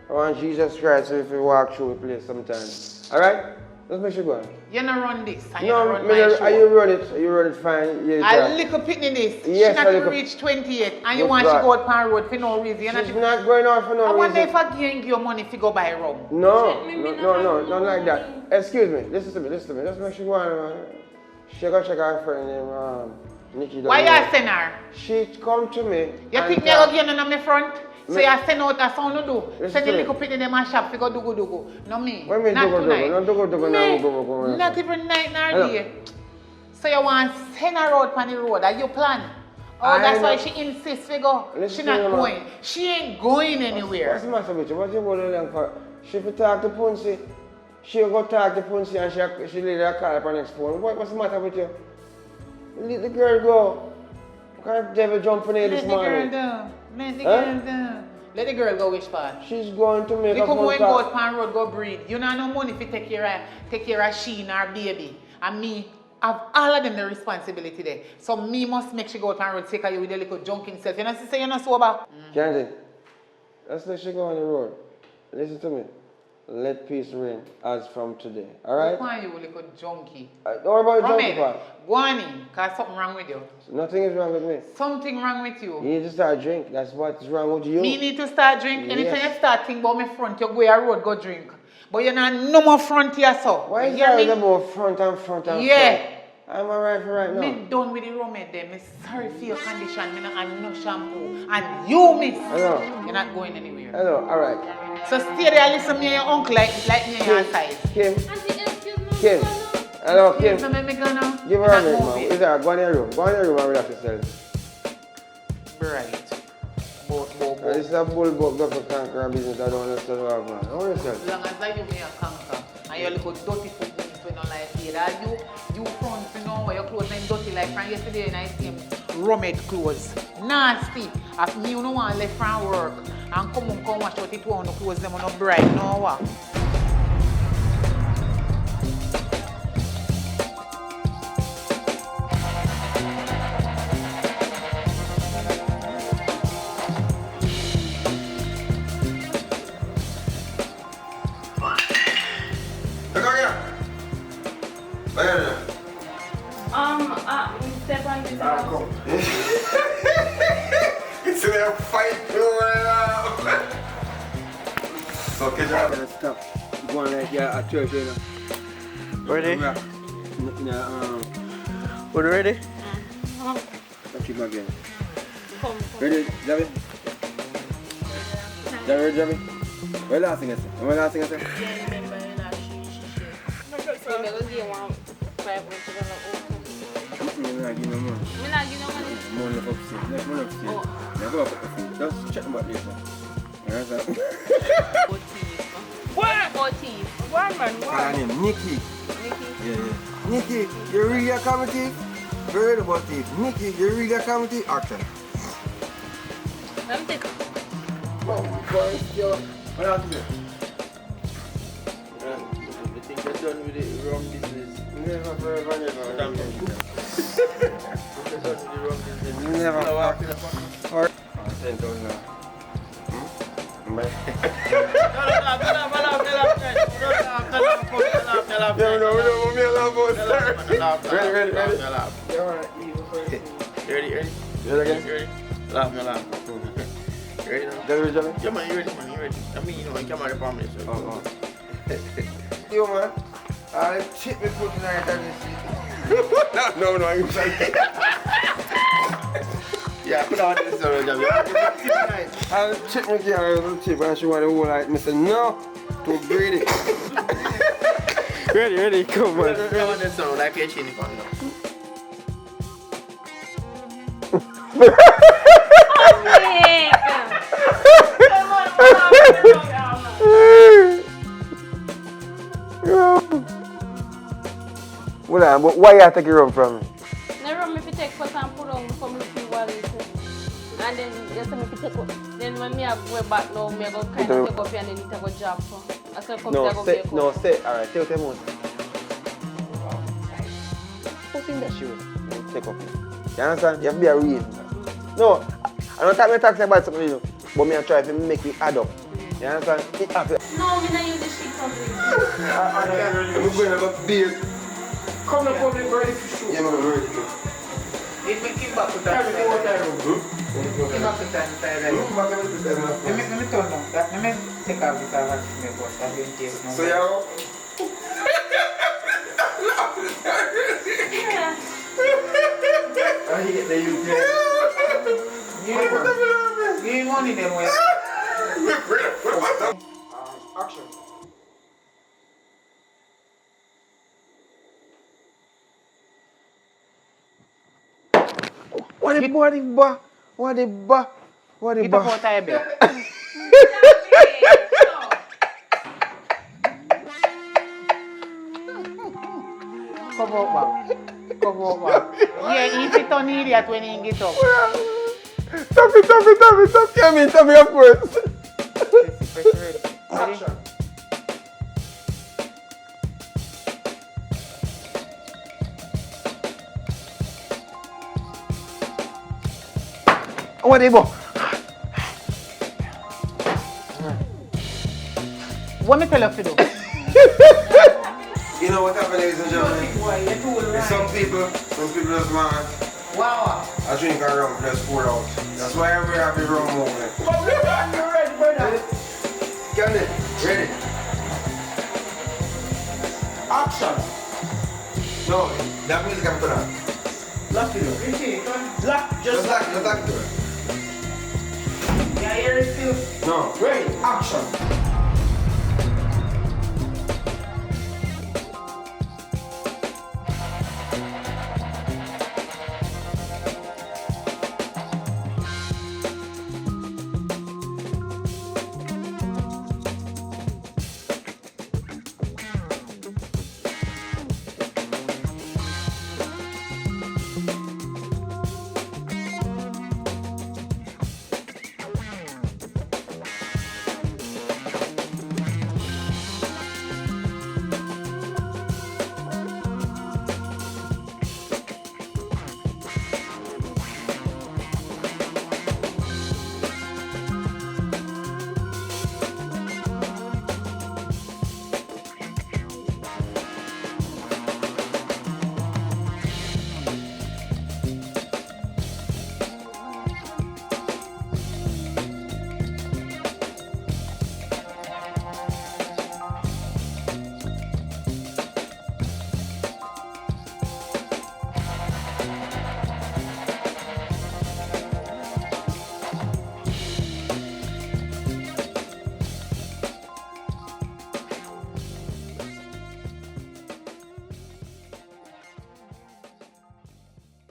I want Jesus Christ if you walk through the place sometimes. Alright? Let's make sure go on. You don't run this. And No, you run my show. you run it. You run it fine. A little pitney this. Yes, she not even reach 28 and you want she go out pan road for no reason. She's not going out for no reason. I wonder if I give you money if you go buy rum. No, not like that. Excuse me. Listen to me. Let's make sure go on, man. She go check her friend named Nikki. Why you send her? She come to me. You think me go give on my front? So you send out a sound to do. Send the little pitney them and shop to go do. No me. What mean not tonight. No do. Not even night nor day. So you want to send her out on the road? Are you plan? Oh, that's why she insists we go. She not going. She ain't going anywhere. What's the matter with you? What you going to for? She will talk to Punsi. She'll go talk to Punsi and she later call up her next phone. What's the matter with you? Let the girl go. Can't devil jump on her this morning. Let the girl down. Let the girl go which part? She's going to make a phone call. You come go out pan road, go breathe. You don't have no money to take care of she and her baby. And me have all of them the responsibility there. So me must make she go out pan road, take her you with a little junking self. You know say you're not sober? Candy, let's let she go on the road. Listen to me. Let peace reign as from today. Alright? Why you little junkie? Don't worry about the junkie part. Go on in, because something wrong with you. Nothing is wrong with me. Something wrong with you. You need to start drink. That's what's wrong with you. Me need to start drink. Yes. Anytime you start thinking about my front, you go a road, go drink. But you're not no more front here, so. Why is that about front and front? Yeah. I'm alright for right now. Me done with the rum there. Me sorry for your condition. Me not have no shampoo. And you, miss. Hello. You're not going anywhere. Hello, alright. So stay there and listen to me and your uncle like me and your size. Kim. Auntie, excuse me. Kim. Hello, Kim. So me go now. Give her a minute, man. Is there? Go in your room. Go in your room and relax yourself. Right. This is a bull book go for conquer a business I don't understand what man. How yourself? As long as I you may conquer. And your little dirty foot means when you like it. You front, you know, your clothes ain't dirty like from yesterday and I see him rummet clothes. Nasty. As me, you don't want to left from work. And come wash out it one clothes them on no bright, no what. Step on this house. Come. It's a fight going Okay, job. Stop. Go on like you're at church, you know. Ready? What, ready? Touch him again. Come. Ready, Javi? Javi? Where last thing I say? Where last thing I say? Yeah, remember that she. So me go give one 5 minutes to go. I'm not giving no money. Me not give no money. Money up upstairs. Money upstairs. Oh. Never up upstairs. Just check about this. Where's that? What? 40. One man, Her one. name Nikki. Nikki. Yeah. Nikki, you read your comedy? Heard about it. Nikki, you read your comedy? Action. Let me take. What else is there? You think you're done with the rum business? Never, forever, never. Damn it. You're done with the rum business. Never. No, walk in the Or 10,000 now. Ready? Laugh. Ready now? Yeah, man, you ready, man, you ready. I mean, you know, you come out of the family, so. Yo, man. I'll chip me put tonight and you see. No, I'm sorry. Yeah, put on this already. I'll chip me here, I'll chip, and she want to hold like me. Say, no, too greedy. Ready, come on. Come on, this sound like a chin in front now. Well, but why you take your rum from me? The rum if you take first and put on before me feel well. And then just make it take up. Then when me I go back now, me I go kind of take up here and then it I go drop. I said come No, I go say, make no, up. say, alright, tell them what. What's in that shoe? Take up. You understand? You have to be a real. No, I don't talk about something, you know, but me I try to make it add up. You understand? It have to. No, me not use the sheet public. I'm going to go beer. Come to public ready for shoot. Yeah, man, ready. If we keep back to that side. Keep back to that side. Let me turn down. Let me take off this and me bust. I didn't take no. So yeah. I hate the UK. Give me money then when. Action. What the ba? What the ba? What the Get up ba? out of your bed. Cover up back. Cover up back. Yeah, he's a ton idiot when he get up. Stop it. Yeah, me, tell me of course. Ready? Action. What the ba? What me tell you to do? You know what happened, ladies and gentlemen? Some people just want Wow. a drink of rum, just pour out. That's why everybody have the rum movement. Get it? Ready? Action! No, that music can put on. Lock it up. Just lock it up. Yeah, you're still. No, ready? Action!